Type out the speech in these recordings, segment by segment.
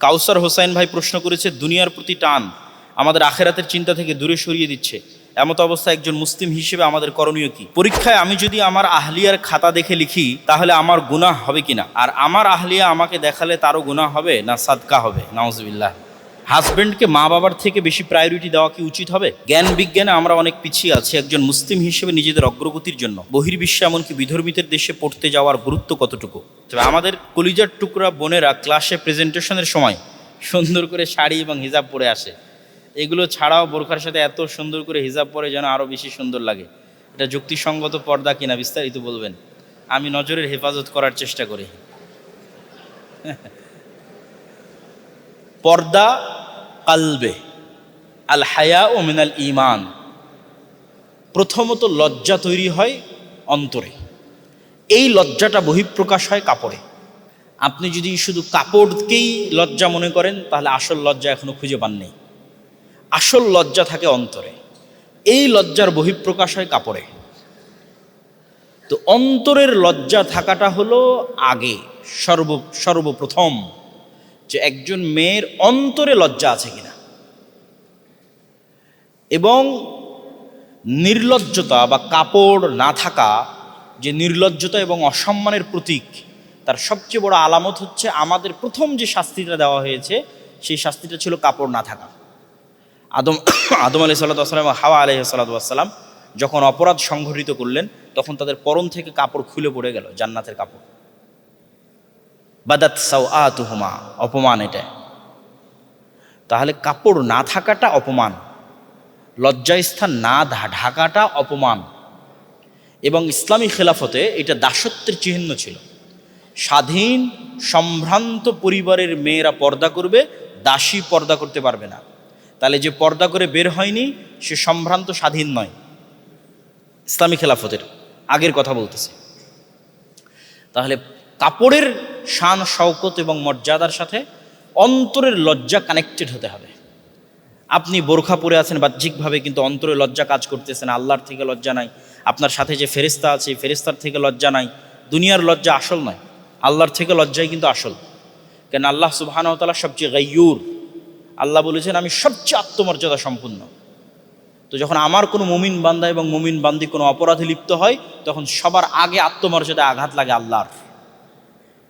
কাউসার হোসাইন ভাই প্রশ্ন করেছে, দুনিয়ার প্রতি টান আমাদের আখেরাতের চিন্তা থেকে দূরে সরিয়ে দিচ্ছে, এমত অবস্থায় একজন মুসলিম হিসেবে আমাদের করণীয় কি? পরীক্ষায় আমি যদি আমার আহলিয়ার খাতা দেখে লিখি তাহলে আমার গুনাহ হবে কিনা, আর আমার আহলিয়া আমাকে দেখালে তারও গুনাহ হবে না সাদকা হবে? নাউজুবিল্লাহ। হাজব্যান্ডকে মা বাবার থেকে বেশি প্রায়োরিটি দেওয়া কি উচিত হবে? জ্ঞান বিজ্ঞানে আমরা অনেক পিছিয়ে আছি। একজন মুসলিম হিসেবে নিজেদের অগ্রগতির জন্য বহির্বিশ্বে এমনকি বিধর্মীদের দেশে পড়তে যাওয়ার গুরুত্ব কতটুকু? তবে আমাদের কলিজার টুকরা বোনেরা ক্লাসে প্রেজেন্টেশনের সময় সুন্দর করে শাড়ি এবং হিজাব পরে আসে। এগুলো ছাড়াও বোরখার সাথে এত সুন্দর করে হিজাব পরে যেন আরও বেশি সুন্দর লাগে। এটা যুক্তিসঙ্গত পর্দা কিনা বিস্তারিত বলবেন। আমি নজরের হেফাজত করার চেষ্টা করি। পর্দা কালবে, আল হায়া ও মিনাল ঈমান। প্রথমত লজ্জা তৈরি হয় অন্তরে, এই লজ্জাটা বহিঃপ্রকাশ হয় কাপড়ে। আপনি যদি শুধু কাপড়কেই লজ্জা মনে করেন তাহলে আসল লজ্জা এখনো খুঁজে পাননি। আসল লজ্জা থাকে অন্তরে, এই লজ্জার বহিঃপ্রকাশ হয় কাপড়ে। তো অন্তরের লজ্জা থাকাটা হলো আগে সর্বপ্রথম, যে একজন মেয়ের অন্তরে লজ্জা আছে কিনা। এবং নির্লজ্জতা বা কাপড় না থাকা যে নির্লজ্জতা এবং অসম্মানের প্রতীক, তার সবচেয়ে বড় আলামত হচ্ছে আমাদের প্রথম যে শাস্তিটা দেওয়া হয়েছে সেই শাস্তিটা ছিল কাপড় না থাকা। আদম আলাইহিস সালাতু ওয়াস সালাম এবং হাওয়া আলাইহিস সালাতু ওয়াস সালাম যখন অপরাধ সংঘটিত করলেন তখন তাদের পরন থেকে কাপড় খুলে পড়ে গেল, জান্নাতের কাপড়। বাদাত সাওআতুহুমা, অপমান এটা। তাহলে কাপড় না থাকাটা অপমান, লজ্জাস্থান না ঢাকাটা অপমান। এবং ইসলামী খেলাফতে এটা দাসত্বের চিহ্ন ছিল। স্বাধীন সম্ভ্রান্ত পরিবারের মেয়েরা পর্দা করবে, দাসী পর্দা করতে পারবে না। তাহলে যে পর্দা করে বের হয়নি সে সম্ভ্রান্ত, স্বাধীন নয়। ইসলামী খেলাফতের আগের কথা বলতেছে। তাহলে কাপড়ের শান শওকত এবং মর্যাদার সাথে অন্তরের লজ্জা কানেক্টেড হতে হবে। আপনি বোরখা পরে আছেন বাহ্যিকভাবে, কিন্তু অন্তরে লজ্জা কাজ করতেছেন, আল্লাহর থেকে লজ্জা নাই। আপনার সাথে যে ফেরেশতা আছে ফেরেশতার থেকে লজ্জা নাই। দুনিয়ার লজ্জা আসল নয়, আল্লাহর থেকে লজ্জাই কিন্তু আসল। কেন আল্লাহ সুবহানাহু ওয়া তাআলা সবচেয়ে গায়্যুর। আল্লাহ বলেছেন আমি সবচেয়ে আত্মমর্যাদা সম্পূর্ণ। তো যখন আমার কোনো মুমিন বান্দা এবং মুমিন বান্দি কোনো অপরাধে লিপ্ত হয় তখন সবার আগে আত্মমর্যাদায় আঘাত লাগে আল্লাহর।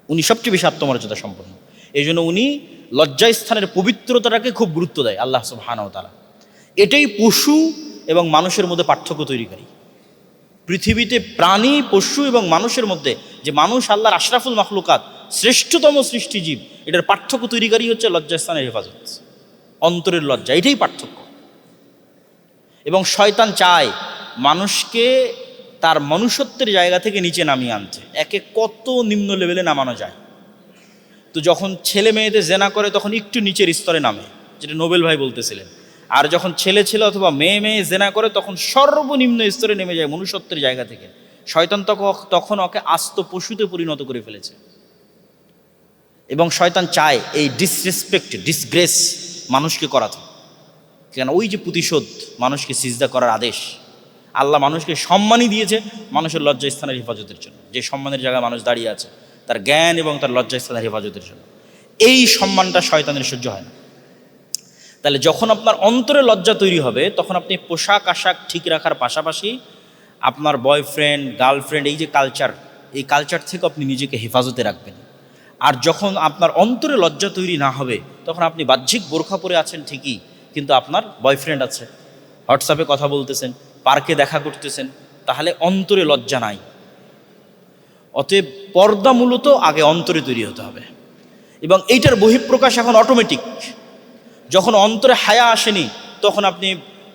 উনি সবচেয়ে বেশি আত্মমর্যাদা সম্পন্ন, এই জন্য উনি লজ্জাস্থানের পবিত্রতাটাকে খুব গুরুত্ব দেয় আল্লাহ সুবহানাহু ওয়া তাআলা। এটাই পশু এবং মানুষের মধ্যে পার্থক্য তৈরিকারী। পৃথিবীতে প্রাণী, পশু এবং মানুষের মধ্যে যে মানুষ আল্লাহর আশরাফুল মাখলুকাত, শ্রেষ্ঠতম সৃষ্টিজীব, এটার পার্থক্য তৈরিকারী হচ্ছে লজ্জাস্থানের হেফাজত, অন্তরের লজ্জা। এটাই পার্থক্য। এবং শয়তান চায় মানুষকে তার মনুষ্যত্বের জায়গা থেকে নিচে নামিয়ে আনতে। একে কত নিম্ন লেভেলে নামানো যায়। তো যখন ছেলে মেয়েদের জেনা করে তখন একটু নিচের স্তরে নামে, যেটা নোবেল ভাই বলতেছিলেন। আর যখন ছেলে ছেলে অথবা মেয়ে মেয়ে জেনা করে তখন সর্বনিম্ন স্তরে নেমে যায় মনুষ্যত্বের জায়গা থেকে। শয়তান তখন ওকে আস্ত পশুতে পরিণত করে ফেলেছে। এবং শয়তান চায় এই ডিসরেসপেক্ট, ডিসগ্রেস মানুষকে করাতে। কেন? ওই যে প্রতিশোধ, মানুষকে সিজদা করার আদেশ। আল্লাহ মানুষকে সম্মানই দিয়েছে মানুষের লজ্জাস্থানের হেফাজতের জন্য। যে সম্মানের জায়গায় মানুষ দাঁড়িয়ে আছে তার জ্ঞান এবং তার লজ্জাস্থানের হেফাজতের জন্য। এই সম্মানটা শয়তানের সহ্য হয় না। তাহলে যখন আপনার অন্তরে লজ্জা তৈরি হবে তখন আপনি পোশাক আশাক ঠিক রাখার পাশাপাশি আপনার বয়ফ্রেন্ড, গার্লফ্রেন্ড, এই যে কালচার, এই কালচার থেকে আপনি নিজেকে হেফাজতে রাখবেন। আর যখন আপনার অন্তরে লজ্জা তৈরি না হবে তখন আপনি বাহ্যিক বোরখা পরে আছেন ঠিকই, কিন্তু আপনার বয়ফ্রেন্ড আছে, হোয়াটসঅ্যাপে কথা বলতেছেন, পার্কে দেখা করতেছেন, তাহলে অন্তরে লজ্জা নাই। অতএব পর্দা মূলত আগে অন্তরে তৈরি হতে হবে। এবং এইটার বহিঃপ্রকাশ এখন অটোমেটিক। যখন অন্তরে হায়া আসেনি তখন আপনি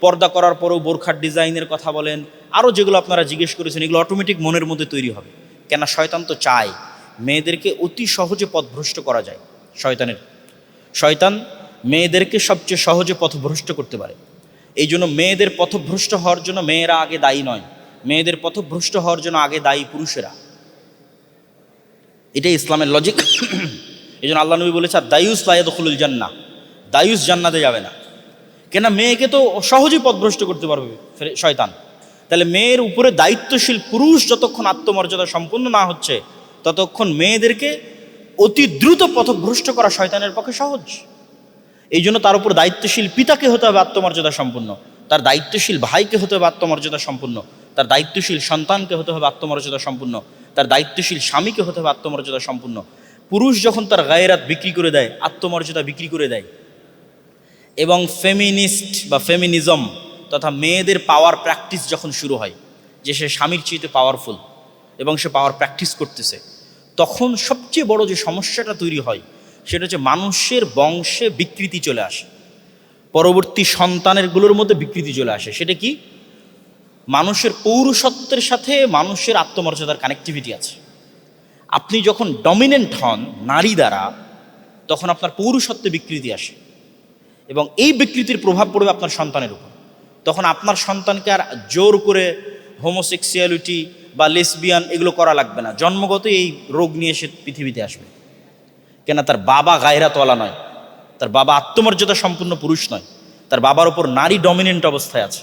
পর্দা করার পরেও বোরখার ডিজাইনের কথা বলেন, আরও যেগুলো আপনারা জিজ্ঞেস করেছেন, এগুলো অটোমেটিক মনের মধ্যে তৈরি হবে। কেন? শয়তান তো চায় মেয়েদেরকে অতি সহজে পথভ্রষ্ট করা যায়। শয়তান মেয়েদেরকে সবচেয়ে সহজে পথভ্রষ্ট করতে পারে। এই জন্য মেয়েদের পথভ্রষ্ট হওয়ার জন্য মেয়েরা আগে দায়ী নয়, মেয়েদের পথভ্রষ্ট হওয়ার জন্য আগে দায়ী পুরুষেরা। এটাই ইসলামের লজিক। এই জন্য আল্লাহ নবী বলেছে দায়ুস লা ইয়াদখুলুল জান্নাহ, দায়ুস জান্নাতে যাবে না। কেন? মেয়েকে তো সহজেই পথভ্রষ্ট করতে পারবে শয়তান। তাহলে মেয়ের উপরে দায়িত্বশীল পুরুষ যতক্ষণ আত্মমর্যাদা সম্পন্ন না হচ্ছে ততক্ষণ মেয়েদেরকে অতি দ্রুত পথভ্রষ্ট করা শয়তানের পক্ষে সহজ। এই জন্য তার উপর দায়িত্বশীল পিতাকে হতে হবে আত্মমর্যাদা সম্পন্ন, তার দায়িত্বশীল ভাইকে হতে হবে আত্মমর্যাদা সম্পন্ন, তার দায়িত্বশীল সন্তানকে হতে হবে আত্মমর্যাদা সম্পন্ন, তার দায়িত্বশীল স্বামীকে হতে হবে আত্মমর্যাদা সম্পন্ন। পুরুষ যখন তার গায়রাত বিক্রি করে দেয়, আত্মমর্যাদা বিক্রি করে দেয়, এবং ফেমিনিস্ট বা ফেমিনিজম তথা মেয়েদের পাওয়ার প্র্যাকটিস যখন শুরু হয়, যে সে স্বামীর চেয়ে পাওয়ারফুল এবং সে পাওয়ার প্র্যাকটিস করতেছে, তখন সবচেয়ে বড় যে সমস্যাটা তৈরি হয় সেটা হচ্ছে মানুষের বংশে বিকৃতি চলে আসে, পরবর্তী সন্তানেরগুলোর মধ্যে বিকৃতি চলে আসে। সেটা কি? মানুষের পৌরুষত্বের সাথে মানুষের আত্মমর্যাদার কানেক্টিভিটি আছে। আপনি যখন ডমিনেন্ট হন নারী দ্বারা, তখন আপনার পৌরুষত্বে বিকৃতি আসে এবং এই বিকৃতির প্রভাব পড়বে আপনার সন্তানের উপর। তখন আপনার সন্তানকে আর জোর করে হোমোসেক্সুয়ালিটি বা লেসবিয়ান এগুলো করা লাগবে না, জন্মগত এই রোগ নিয়ে সে পৃথিবীতে আসবে। কেন? তার বাবা গায়রাতওয়ালা নয়, তার বাবা আত্মমর্যাদা সম্পূর্ণ পুরুষ নয়, তার বাবার ওপর নারী ডমিনেন্ট অবস্থায় আছে।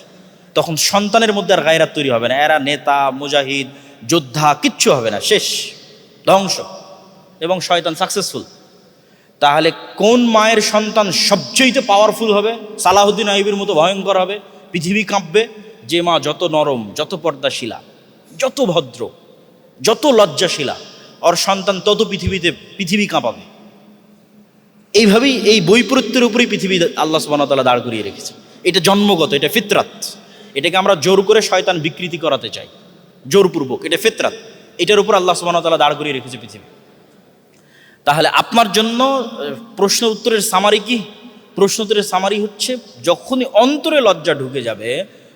তখন সন্তানের মধ্যে আর গায়রাত তৈরি হবে না, এরা নেতা মুজাহিদ যোদ্ধা কিচ্ছু হবে না, শেষ, ধ্বংস, এবং শয়তান সাকসেসফুল। তাহলে কোন মায়ের সন্তান সবচেয়ে পাওয়ারফুল হবে? সালাহুদ্দিন আইয়ুবীর মতো ভয়ঙ্কর হবে, পৃথিবী কাঁপবে। যে মা যত নরম, যত পর্দাশীলা, যত ভদ্র, যত লজ্জাশীলা, ওর সন্তান তত পৃথিবী কাঁপাবে। এইভাবেই এই বৈপরীত্যের উপরেই পৃথিবী আল্লাহ সুবহানাহু ওয়া তাআলা দাঁড় করিয়ে রেখেছে। এটা জন্মগত, এটা ফিতরাত। এটাকে আমরা জোর করে শয়তান বিকৃতি করাতে চাই, জোরপূর্বক। এটা ফিতরাত, এটার উপর আল্লাহ সুবহানাহু ওয়া তাআলা দাঁড় করিয়ে রেখেছে পৃথিবী। তাহলে আপনার জন্য প্রশ্ন উত্তরের সামারি কি? প্রশ্ন উত্তরের সামারি হচ্ছে, যখনই অন্তরে লজ্জা ঢুকে যাবে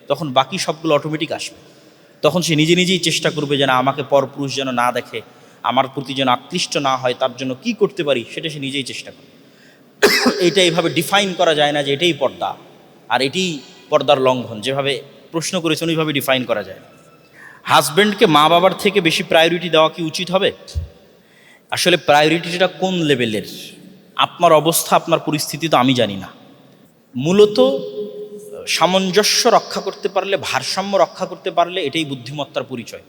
তখন বাকি সবগুলো অটোমেটিক আসবে। তখন সে নিজে নিজেই চেষ্টা করবে যেন আমাকে পরপুরুষ যেন না দেখে, আমার প্রতি যেন আকৃষ্ট না হয়, তার জন্য কি করতে পারি সেটা সে নিজেই চেষ্টা করে। এইটা এইভাবে ডিফাইন করা যায় না যে এটাই পর্দা আর এটাই পর্দার লঙ্ঘন। যেভাবে প্রশ্ন করেছেন ওইভাবে ডিফাইন করা যায় না। হাজব্যান্ডকে মা বাবার থেকে বেশি প্রায়োরিটি দেওয়া কি উচিত হবে? আসলে প্রায়োরিটিটা কোন লেভেলের, আপনার অবস্থা, আপনার পরিস্থিতি তো আমি জানি না। মূলত সামঞ্জস্য রক্ষা করতে পারলে, ভারসাম্য রক্ষা করতে পারলে এটাই বুদ্ধিমত্তার পরিচয়।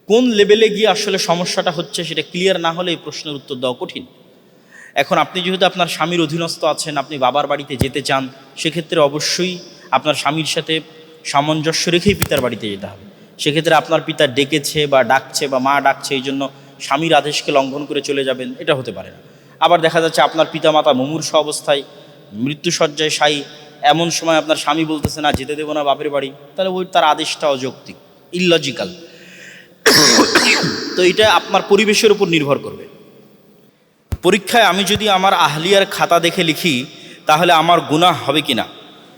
কোন লেভেলে গিয়ে আসলে সমস্যাটা হচ্ছে সেটা ক্লিয়ার না হলে এই প্রশ্নের উত্তর দেওয়া কঠিন। এখন আপনি যেহেতু আপনার স্বামীর অধীনস্থ আছেন, আপনি বাবার বাড়িতে যেতে চান, সেক্ষেত্রে অবশ্যই আপনার স্বামীর সাথে সামঞ্জস্য রেখেই পিতার বাড়িতে যেতে হবে। সেক্ষেত্রে আপনার পিতা ডেকেছে বা ডাকছে বা মা ডাকছে, এই জন্য স্বামীর আদেশকে লঙ্ঘন করে চলে যাবেন, এটা হতে পারে না। আবার দেখা যাচ্ছে আপনার পিতামাতা মুমূর্ষ অবস্থায় মৃত্যুশয্যায় শায়ী, এমন সময় আপনার স্বামী বলতেছে না যেতে দেবো না বাপের বাড়ি, তাহলে ওই তার আদেশটা অযৌক্তিক, ইললজিক্যাল। তো এটা আপনার পরিবেশের উপর নির্ভর করবে। পরীক্ষায় আমি যদি আমার আহলিয়ার খাতা দেখে লিখি তাহলে আমার গুনাহ হবে কিনা,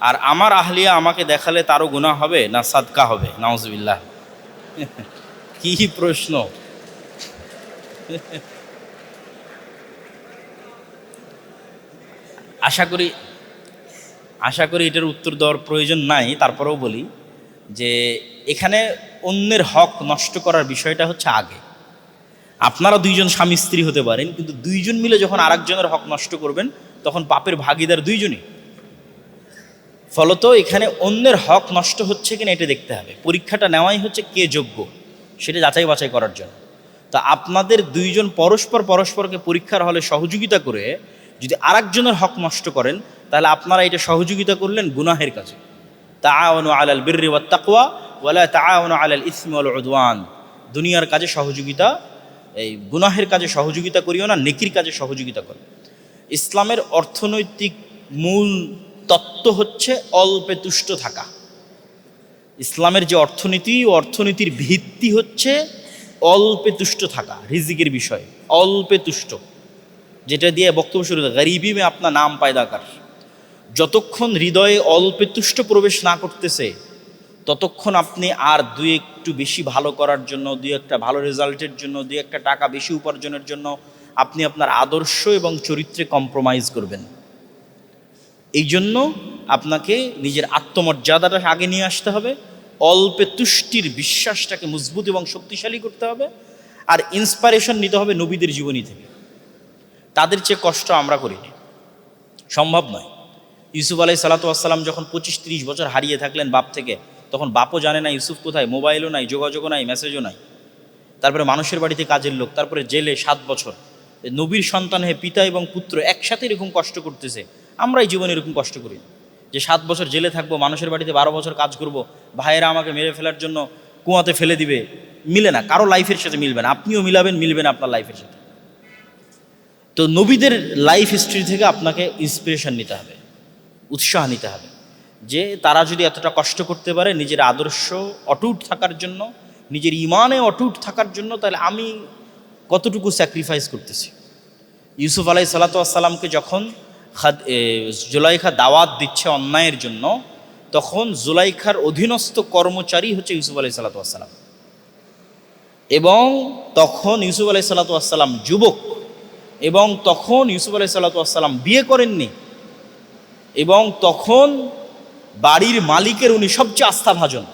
আর আমার আহলিয়া আমাকে দেখালে তারও গুনাহ হবে না সাদকা হবে? নাউজুবিল্লাহ। কি প্রশ্ন! আশা করি এটার উত্তর দেওয়ার প্রয়োজন নাই, তারপরেও বলি যে এখানে অন্যের হক নষ্ট করার বিষয়টা হচ্ছে আগে। আপনারা দুইজন স্বামী স্ত্রী হতে পারেন, কিন্তু দুইজন মিলে যখন আরেকজনের হক নষ্ট করবেন তখন পাপের ভাগিদার দুইজনই। ফলত এখানে অন্যের হক নষ্ট হচ্ছে কিনা এটা দেখতে হবে। পরীক্ষাটা নেওয়াই হচ্ছে কে যোগ্য সেটা যাচাই বাছাই করার জন্য। তা আপনাদের দুইজন পরস্পরকে পরীক্ষার হলে সহযোগিতা করে যদি আরেকজনের হক নষ্ট করেন, তাহলে আপনারা এটা সহযোগিতা করলেন গুনাহের কাজে। তাআওয়ানু আলাল বিররি ওয়াত তাকওয়া ওয়ালা তাআওয়ানু আলাল ইসমি ওয়াল উদওয়ান। দুনিয়ার কাজে সহযোগিতা, এই গুনাহের কাজে সহযোগিতা করিও না, নেকির কাজে সহযোগিতা করো। ইসলামের অর্থনৈতিক মূল তত্ত্ব হচ্ছে অল্পে তুষ্ট থাকা। ইসলামের যে অর্থনীতি, অর্থনীতির ভিত্তি হচ্ছে অল্পে তুষ্ট থাকা, রিজিকের বিষয়ে অল্পে তুষ্ট, যেটা দিয়ে বক্তব্য শুরু হয় গরিবি মে আপনার নাম পায়দা কর। যতক্ষণ হৃদয়ে অল্পে তুষ্ট প্রবেশ না করতেছে ততক্ষণ আপনি আর দুই একটু বেশি ভালো করার জন্য, দুই একটা ভালো রেজাল্টের জন্য, দুই একটা টাকা বেশি উপার্জনের জন্য আপনি আপনার আদর্শ এবং চরিত্রে কম্প্রোমাইজ করবেন। এই জন্য আপনাকে নিজের আত্মমর্যাদাটা আগে নিয়ে আসতে হবে, অল্পে তুষ্টির বিশ্বাসটাকে মজবুত এবং শক্তিশালী করতে হবে, আর ইন্সপাইরেশন নিতে হবে নবীদের জীবনী থেকে। তাদের চেয়ে কষ্ট আমরা করিনি, সম্ভব নয়। ইউসুফ আলাইহিসসালাতু ওয়াসসালাম যখন 25-30 বছর হারিয়ে থাকলেন বাপ থেকে, তখন বাপও জানে না ইউসুফ কোথায়, মোবাইলও নাই, যোগাযোগও নাই, মেসেজও নাই। তারপরে মানুষের বাড়িতে কাজের লোক, তারপরে জেলে 7 বছর, নবীর সন্তান হয়ে পিতা এবং পুত্র একসাথে এরকম কষ্ট করতেছে, আমরাই জীবনে এরকম কষ্ট করি যে 7 বছর জেলে থাকবো, মানুষের বাড়িতে 12 বছর কাজ করব, ভাইয়েরা আমাকে মেরে ফেলার জন্য কুয়াতে ফেলে দিবে। মিলে না, কারো লাইফের সাথে মিলবে না। আপনিও মিলাবেন, মিলবে না আপনার লাইফের সাথে। তো নবীদের লাইফ হিস্ট্রি থেকে আপনাকে ইন্সপিরেশন নিতে হবে, উৎসাহ নিতে হবে যে তারা যদি এতটা কষ্ট করতে পারে নিজের আদর্শ অটুট থাকার জন্য, নিজের ইমানে অটুট থাকার জন্য, তাহলে আমি কতটুকু স্যাক্রিফাইস করতেছি। ইউসুফ আলাইহিস সালাতু ওয়াস সালামকে যখন জুলাইখা দাওয়াত দিচ্ছে অন্যায়ের জন্য, তখন জুলাইখার অধীনস্থ কর্মচারী হচ্ছে ইউসুফ আলাইহিস সালাতু ওয়াস সালাম, এবং তখন ইউসুফ আলাইহিস সালাতু ওয়াস সালাম যুবক, এবং তখন ইউসুফ আলাইহিস সালাতু ওয়াস সালাম বিয়ে করেননি, এবং তখন বাড়ির মালিকের উনি সবচেয়ে আস্থাভাজন।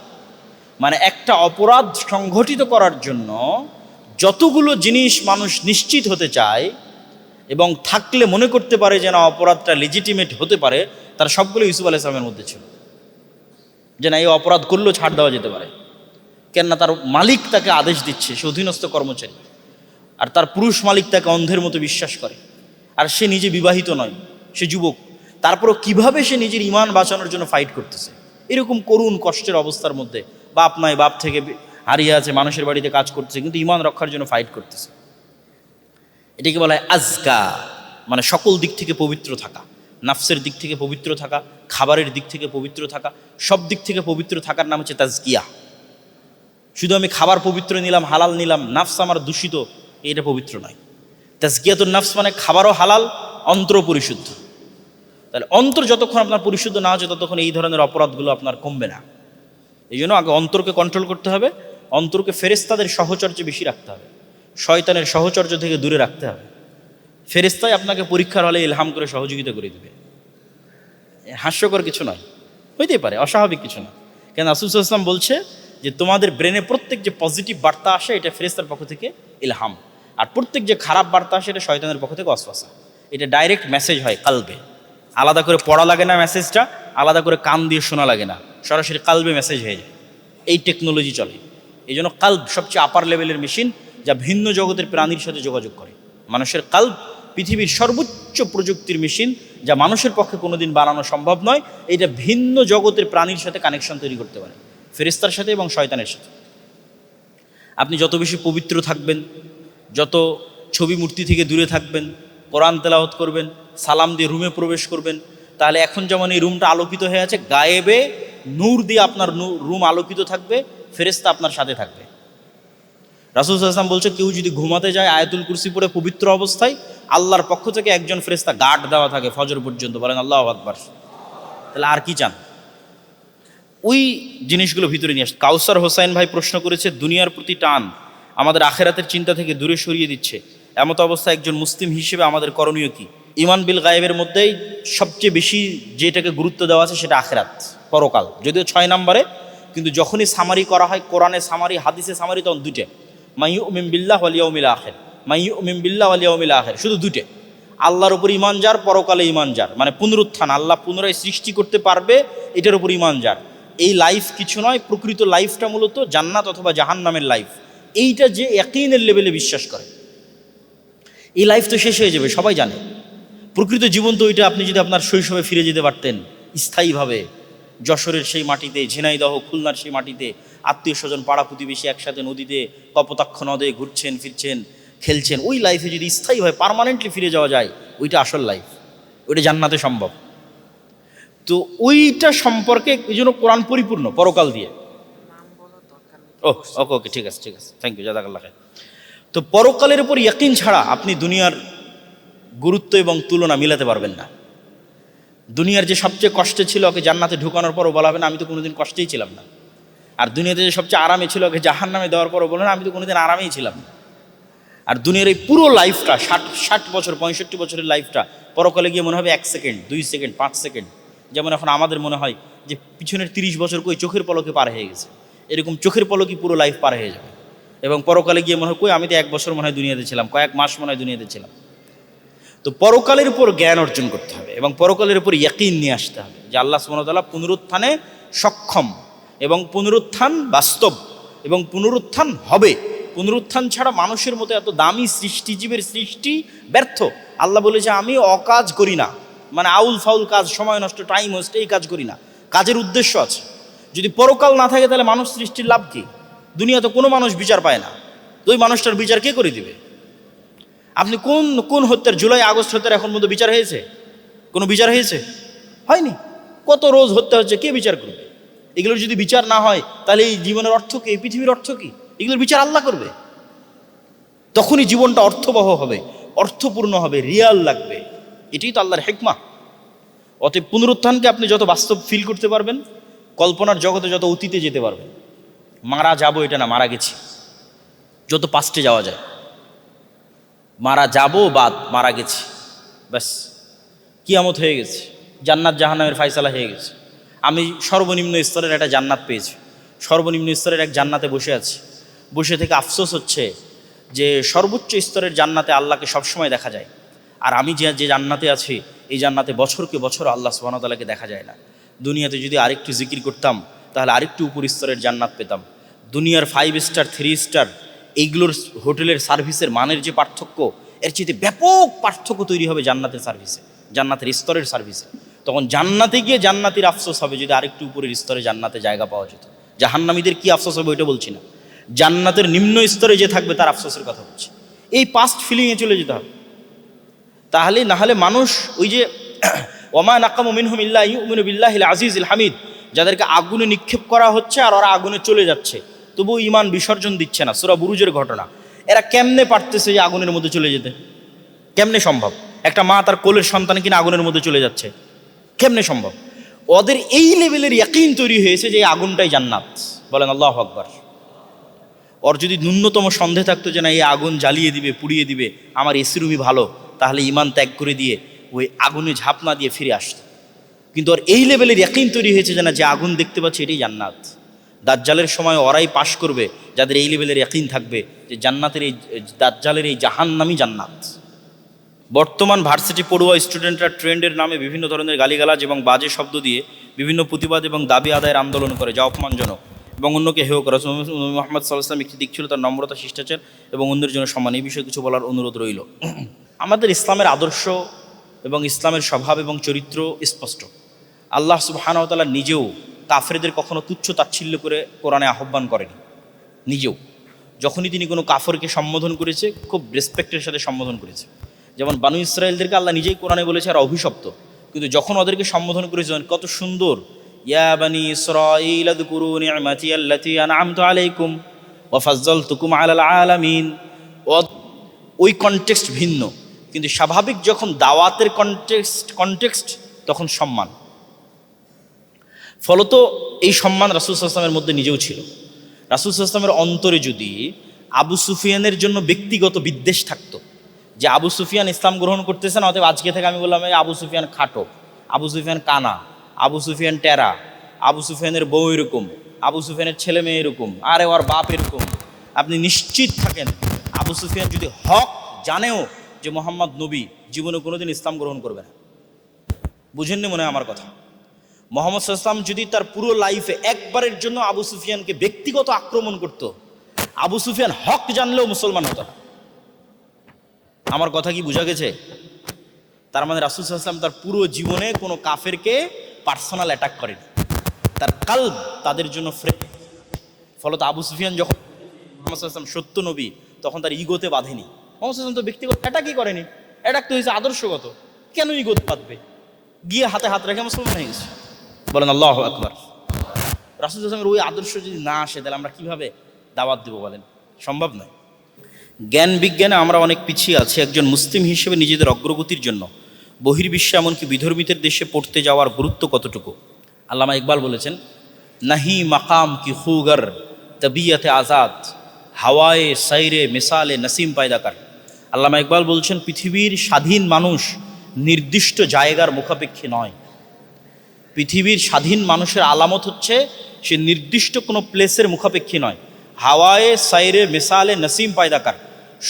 মানে একটা অপরাধ সংঘটিত করার জন্য যতগুলো জিনিস মানুষ নিশ্চিত হতে চায় এবং থাকলে মনে করতে পারে যে না অপরাধটা লেজিটিমেট হতে পারে, তার সবগুলো ইউসুফ আলাইহিস সালামের মধ্যে ছিল। যে না এই অপরাধ করলেও ছাড় দেওয়া যেতে পারে, কেননা তার মালিক তাকে আদেশ দিচ্ছে, সে অধীনস্থ কর্মচারী, আর তার পুরুষ মালিক তাকে অন্ধের মতো বিশ্বাস করে, আর সে নিজে বিবাহিত নয়, সে যুবক। তারপরও কিভাবে সে নিজের ইমান বাঁচানোর জন্য ফাইট করতেছে এরকম করুণ কষ্টের অবস্থার মধ্যে, বাপ নাই, বাপ থেকে হারিয়ে আছে, মানুষের বাড়িতে কাজ করতেছে, কিন্তু ইমান রক্ষার জন্য ফাইট করতেছে। এটাকে বলা হয় আজকা, মানে সকল দিক থেকে পবিত্র থাকা, নাফসের দিক থেকে পবিত্র থাকা, খাবারের দিক থেকে পবিত্র থাকা, সব দিক থেকে পবিত্র থাকার নাম হচ্ছে তাজকিয়া। শুধু আমি খাবার পবিত্র নিলাম, হালাল নিলাম, নাফস আমার দূষিত, এটা পবিত্র নয়। তাজকিয়াতুন নাফস মানে খাবারও হালাল, অন্তর পরিশুদ্ধ। তাহলে অন্তর যতক্ষণ আপনার পরিশুদ্ধ না হচ্ছে ততক্ষণ এই ধরনের অপরাধগুলো আপনার কমবে না। এই জন্য আগে অন্তরকে কন্ট্রোল করতে হবে, অন্তরকে ফেরেশতাদের সহচর্যে বেশি রাখতে হবে, শয়তানের সহচর্য থেকে দূরে রাখতে হবে। ফেরেশতাই আপনাকে পরীক্ষার হলে ইলহাম করে সহযোগিতা করে দেবে। হাস্যকর কিছু নয়, হইতেই পারে, অস্বাভাবিক কিছু না। কেন রাসূল সাল্লাল্লাহু আলাইহি ওয়াসাল্লাম বলছে যে তোমাদের ব্রেনে প্রত্যেক যে পজিটিভ বার্তা আসে এটা ফেরেশতার পক্ষ থেকে ইলহাম, আর প্রত্যেক যে খারাপ বার্তা আসে এটা শয়তানের পক্ষ থেকে ওয়াসওয়াসা। এটা ডাইরেক্ট মেসেজ হয় কালবে, আলাদা করে পড়া লাগে না, মেসেজটা আলাদা করে কান দিয়ে শোনা লাগে না, সরাসরি কালবে মেসেজ হয়ে যায়। এই টেকনোলজি চলে। এই জন্য কাল্ব সবচেয়ে আপার লেভেলের মেশিন, যা ভিন্ন জগতের প্রাণীর সাথে যোগাযোগ করে। মানুষের কাল্ব পৃথিবীর সর্বোচ্চ প্রযুক্তির মেশিন, যা মানুষের পক্ষে কোনোদিন বানানো সম্ভব নয়। এটা ভিন্ন জগতের প্রাণীর সাথে কানেকশন তৈরি করতে পারে, ফেরেশতার সাথে এবং শয়তানের সাথে। আপনি যত বেশি পবিত্র থাকবেন, যত ছবি মূর্তি থেকে দূরে থাকবেন, কোরআন তেলাওয়াত করবেন, সালাম দিয়ে রুমে প্রবেশ করবেন, তাহলে এখন যেমন এই রুমটা আলোকিত হয়ে আছে, গায়েবে নূর দিয়ে আপনার রুম আলোকিত থাকবে, ফেরেশতা আপনার সাথে থাকবে। রাসূল সাল্লাল্লাহু আলাইহি ওয়াসাল্লাম বলছে কেউ যদি ঘুমাতে যায় আয়াতুল কুরসি পড়ে পবিত্র অবস্থায়, আল্লাহর পক্ষ থেকে একজন ফেরেশতা গার্ড দেওয়া থাকে ফজর পর্যন্ত। বলেন আল্লাহু আকবার। তাহলে আর কি চান? ওই জিনিসগুলো ভিতরে নিয়ে আসে। কাউসার হোসাইন ভাই প্রশ্ন করেছে, দুনিয়ার প্রতি টান আমাদের আখেরাতের চিন্তা থেকে দূরে সরিয়ে দিচ্ছে, এমত অবস্থায় একজন মুসলিম হিসেবে আমাদের করণীয় কি? ইমান বিল গায়েবের মধ্যেই সবচেয়ে বেশি যেটাকে গুরুত্ব দেওয়া আছে সেটা আখেরাত, পরকাল, যদিও 6 নম্বরে, কিন্তু যখনই সামারি করা হয়, কোরআনে সামারি, হাদিসে সামারি, তখন দুইটা, মাইয়ুমিন বিল্লাহ ওয়াল ইয়াউমিল আখির, মাইয়ুমিন বিল্লাহ ওয়াল ইয়াউমিল আখির, শুধু দুইটা। আল্লাহর উপর ইমান যার, পরকালে ইমান যার, মানে পুনরুত্থান, আল্লাহ পুনরায় সৃষ্টি করতে পারবে, এটার উপর ইমান যার। এই লাইফ কিছু নয়, প্রকৃত লাইফটা মূলত জান্নাত অথবা জাহান্নামের লাইফ। এইটা যে ইয়াকিনের লেভেলে বিশ্বাস করে, এই লাইফ তো শেষ হয়ে যাবে, সবাই জানে। প্রকৃত জীবন তো ওইটা, আপনি যদি আপনার শৈশবে ফিরে যেতে পারতেন স্থায়ীভাবে, যশোরের সেই মাটিতে, ঝিনাইদহ খুলনার সেই মাটিতে, আত্মীয় স্বজন পাড়া প্রতিবেশী একসাথে নদীতে কপোতাক্ষ নদে ঘুরছেন ফিরছেন খেলছেন, ওই লাইফে যদি স্থায়ীভাবে পার্মানেন্টলি ফিরে যাওয়া যায়, ওইটা আসল লাইফ, ওইটা জান্নাতে সম্ভব। তো ওইটা সম্পর্কে এই জন্য কোরআন পরিপূর্ণ পরকাল দিয়ে। ওকে ওকে, ঠিক আছে ঠিক আছে, থ্যাংক ইউ, জাযাকাল্লাহ খাইর। তো পরকালের উপর ইয়াকিন ছাড়া আপনি দুনিয়ার গুরুত্ব এবং তুলনা মিলাতে পারবেন না। দুনিয়ার যে সবচেয়ে কষ্টে ছিল, ওকে জান্নাতে ঢুকানোর পরও বলা হবে না আমি তো কোনোদিন কষ্টেই ছিলাম না। আর দুনিয়াতে যে সবচেয়ে আরামে ছিল, ওকে জাহান্নামে দেওয়ার পরও বলে না আমি তো কোনোদিন আরামেই ছিলাম না। আর দুনিয়ার এই পুরো লাইফটা, 60 বছর 65 বছরের লাইফটা, পরকালে গিয়ে মনে হবে 1 সেকেন্ড, 2 সেকেন্ড, 5 সেকেন্ড। যেমন এখন আমাদের মনে হয় যে পিছনের 30 বছর কই চোখের পলকে পার হয়ে গেছে, এরকম চোখের পলকই পুরো লাইফ পার হয়ে যাবে। এবং পরকালে গিয়ে মনে হয় কই আমি তো 1 বছর মনে হয় দুনিয়াতে ছিলাম, কয়েক মাস মনে হয় দুনিয়াতে ছিলাম। তো পরকালের উপর জ্ঞান অর্জন করতে হবে এবং পরকালের উপর ইয়াকিন নিয়ে আসতে হবে যে আল্লাহ সুবহানাহু ওয়া তাআলা পুনরুত্থানে সক্ষম, এবং পুনরুত্থান বাস্তব, এবং পুনরুত্থান হবে, পুনরুত্থান ছাড়া মানুষের মতো এত দামি সৃষ্টিজীবের সৃষ্টি ব্যর্থ। আল্লাহ বলেছে আমি অকাজ করি না, মানে আউল ফাউল কাজ, সময় নষ্ট, টাইম ওয়েস্ট, এই কাজ করি না। কাজের উদ্দেশ্য আছে। যদি পরকাল না থাকে তাহলে মানুষ সৃষ্টির লাভ কি? দুনিয়াতে কোনো মানুষ বিচার পায় না, তো ওই মানুষটার বিচার কে করে দিবে? আপনি কোন কোন হত্যার, জুলাই আগস্ট হত্যার এখন পর্যন্ত বিচার হয়েছে? কোনো বিচার হয়েছে? হয়নি। কত রোজ হত্যা হচ্ছে, কে বিচার করবে? এগুলোর যদি বিচার না হয় তাহলে এই জীবনের অর্থ কি, এই পৃথিবীর অর্থ কি? এগুলোর বিচার আল্লাহ করবে। তখনই জীবনটা অর্থবহ হবে, অর্থপূর্ণ হবে, রিয়াল লাগবে। এটাই তো আল্লাহর হিকমা। অতএব পুনরুত্থানকে আপনি যত বাস্তব ফিল করতে পারবেন, কল্পনার জগতে যত অতীতে যেতে পারবেন। মারা যাবো এটা না, মারা গেছি, যত পাস্টে যাওয়া যায়। মারা যাবো বাদ, মারা গেছি, ব্যাস কিয়ামত হয়ে গেছে, জান্নাত জাহান্নামের ফায়সালা হয়ে গেছে। আমি সর্বনিম্ন স্তরের একটা জান্নাত পেয়েছি, সর্বনিম্ন স্তরের এক জান্নাতে বসে আছি। বসে থেকে আফসোস হচ্ছে যে সর্বোচ্চ স্তরের জান্নাতে আল্লাহকে সবসময় দেখা যায়, আর আমি যে জান্নাতে আছি এই জান্নাতে বছরকে বছর আল্লাহ সুবহানাহু ওয়া তাআলাকে দেখা যায় না। দুনিয়াতে যদি আরেকটু জিকির করতাম তাহলে আরেকটু উপর স্তরের জান্নাত পেতাম। দুনিয়ার 5 স্টার 3 স্টার এইগুলোর হোটেলের সার্ভিসের মানের যে পার্থক্য, এর চেয়ে ব্যাপক পার্থক্য তৈরি হবে জান্নাতের সার্ভিসে, জান্নাতের স্তরের সার্ভিসে। তখন জান্নাতে গিয়ে জান্নাতির আফসোস হবে যদি আরেকটু উপরের স্তরে জান্নাতে জায়গা পাওয়া যেত। জাহান্নামীদের কি আফসোস হবে ওইটা বলছি না, জান্নাতের নিম্ন স্তরে যে থাকবে তার আফসোসের কথা বলছি। এই পাস্ট ফিলিংয়ে চলে যেতে হবে, তাহলে না হলে মানুষ ওই যে ওমা নাকামু মিনহুম ইল্লা ইউমিনু বিল্লাহিল আজিজিল হামিদ, যাদেরকে আগুনে নিক্ষেপ করা হচ্ছে আর ওরা আগুনে চলে যাচ্ছে তবুও ঈমান বিসর্জন দিচ্ছে না, সূরা বুরুজের ঘটনা। এরা কেমনে পারতেছে যে আগুনের মধ্যে চলে যেতে? কেমনে সম্ভব? একটা মা তার কোলের সন্তান কিনা আগুনের মধ্যে চলে যাচ্ছে, কেমনে সম্ভব? ওদের এই লেভেলের ইয়াকিন তৈরি হয়েছে যে এই আগুনটাই জান্নাত। বলেন আল্লাহু আকবার। ওর যদি ন্যূনতম সন্দেহ থাকতো যে না এই আগুন জ্বালিয়ে দিবে, পুড়িয়ে দিবে, আমার এসি রুমই ভালো, তাহলে ঈমান ত্যাগ করে দিয়ে ওই আগুনে ঝাঁপ না দিয়ে ফিরে আসতো। কিন্তু ওর এই লেভেলের ইয়াকিন তৈরি হয়েছে যে না, যে আগুন দেখতে পাচ্ছে এটাই জান্নাত। দাজ্জালের সময় ওরাই পাশ করবে যাদের এই লেভেলের ইয়াকিন থাকবে যে জান্নাতের এই দাজ্জালের এই জাহান্নামই জান্নাত। বর্তমান ভার্সিটি পড়ুয়া স্টুডেন্টরা ট্রেন্ডের নামে বিভিন্ন ধরনের গালিগালাজ এবং বাজে শব্দ দিয়ে বিভিন্ন প্রতিবাদ এবং দাবি আদায়ের আন্দোলন করে, যা অপমানজনক এবং অন্যকে হেয় করা। মুহাম্মদ সাল্লাল্লাহু আলাইহি ওয়াসাল্লাম একটি দিক ছিল তার নম্রতা, শিষ্টাচার এবং অন্যের জন্য সম্মান। এই বিষয়ে কিছু বলার অনুরোধ রইল। আমাদের ইসলামের আদর্শ এবং ইসলামের স্বভাব এবং চরিত্র স্পষ্ট। আল্লাহ সুবহানাহু ওয়া তাআলা নিজেও কাফেরদের কখনো তুচ্ছ তাচ্ছিল্য করে কোরআনে আহ্বান করেনি। নিজেও যখনই তিনি কোনো কাফরকে সম্বোধন করেছে খুব রেসপেক্টের সাথে সম্বোধন করেছে। যেমন বানু ইসরায়েলদেরকে আল্লাহ নিজেই কোরআনে বলেছে আর অভিশপ্ত, কিন্তু যখন ওদেরকে সম্বোধন করেছেন কত সুন্দর, ইয়া বানি ইসরাঈল আযকুরু নি'মাতি আল্লাতী আন'আমতু আলাইকুম ওয়া ফাজ্জালতুকুম আলাল আলামিন। ওই কনটেক্সট ভিন্ন, কিন্তু স্বাভাবিক যখন দাওয়াতের কনটেক্সট তখন সম্মান। ফলত এই সম্মান রাসূল সাল্লাল্লাহু আলাইহি ওয়াসাল্লামের মধ্যে নিজেও ছিল। রাসূল সাল্লাল্লাহু আলাইহি ওয়াসাল্লামের অন্তরে যদি আবু সুফিয়ানের জন্য ব্যক্তিগত বিদ্বেষ থাকতো, যে আবু সুফিয়ান ইসলাম গ্রহণ করতেছেন, অতএব আজকে থেকে আমি বললাম এই আবু সুফিয়ান খাটো, আবু সুফিয়ান কানা, আবু সুফিয়ান টেরা, আবু সুফিয়ানের বউ এরকম, আবু সুফিয়ানের ছেলে মেয়ে এরকম, আরে ওর বাপ এরকম, আপনি নিশ্চিত থাকেন আবু সুফিয়ান যদি হক জানেও যে মোহাম্মদ নবী, জীবনে কোনোদিন ইসলাম গ্রহণ করবে না। বুঝেননি মনে হয় আমার কথা? মোহাম্মদ সাল্লাল্লাহু আলাইহি ওয়াসাল্লাম যদি তার পুরো লাইফে একবারের জন্য আবু সুফিয়ানকে ব্যক্তিগত আক্রমণ করত, আবু সুফিয়ান হক জানলেও মুসলমান হতো না। আমার কথা কি বোঝা গেছে? তার মানে রাসূল সাল্লাল্লাহু আলাইহি ওয়াসাল্লাম তার পুরো জীবনে কোনো কাফেরকে পার্সোনাল অ্যাটাক করেনি, তার কালব তাদের জন্য ফ্রেশ। ফলত আবু সুফিয়ান যখন মুহাম্মদ সাল্লাল্লাহু আলাইহি ওয়াসাল্লাম সত্য নবী, তখন তার ইগোতে বাঁধেনি। মুহাম্মদ সাল্লাল্লাহু আলাইহি ওয়াসাল্লাম তো ব্যক্তিগত অ্যাটাকই করেনি, অ্যাটাক তো হয়েছে আদর্শগত। কেন ইগোতে বাঁধবে? গিয়ে হাতে হাত রেখে মুসলমান হয়ে গেছে। বলেন আল্লাহু আকবার। রাসূল সাল্লাল্লাহু আলাইহি ওয়াসাল্লামের ওই আদর্শ যদি না আসে তাহলে আমরা কিভাবে দাওয়াত দেব বলেন? সম্ভব নয়। জ্ঞান বিজ্ঞানে আমরা অনেক পিছিয়ে আছি। একজন মুসলিম হিসেবে নিজেদের অগ্রগতির জন্য বহির্বিশ্বে এমনকি বিধর্মীদের দেশে পড়তে যাওয়ার গুরুত্ব কতটুকু? আল্লামা ইকবাল বলেছেন, নাহি মাকাম কি খুগর তবিয়তে আজাদ, হাওয়ায়ে সাইরে মিসালে নসিম পায়দাকার। আল্লামা ইকবাল বলছেন, পৃথিবীর স্বাধীন মানুষ নির্দিষ্ট জায়গার মুখাপেক্ষী নয়। পৃথিবীর স্বাধীন মানুষের আলামত হচ্ছে সে নির্দিষ্ট কোনো প্লেসের মুখাপেক্ষী নয়। হাওয়ায়ে সাইরে মিসালে নসিম পায়দাকার।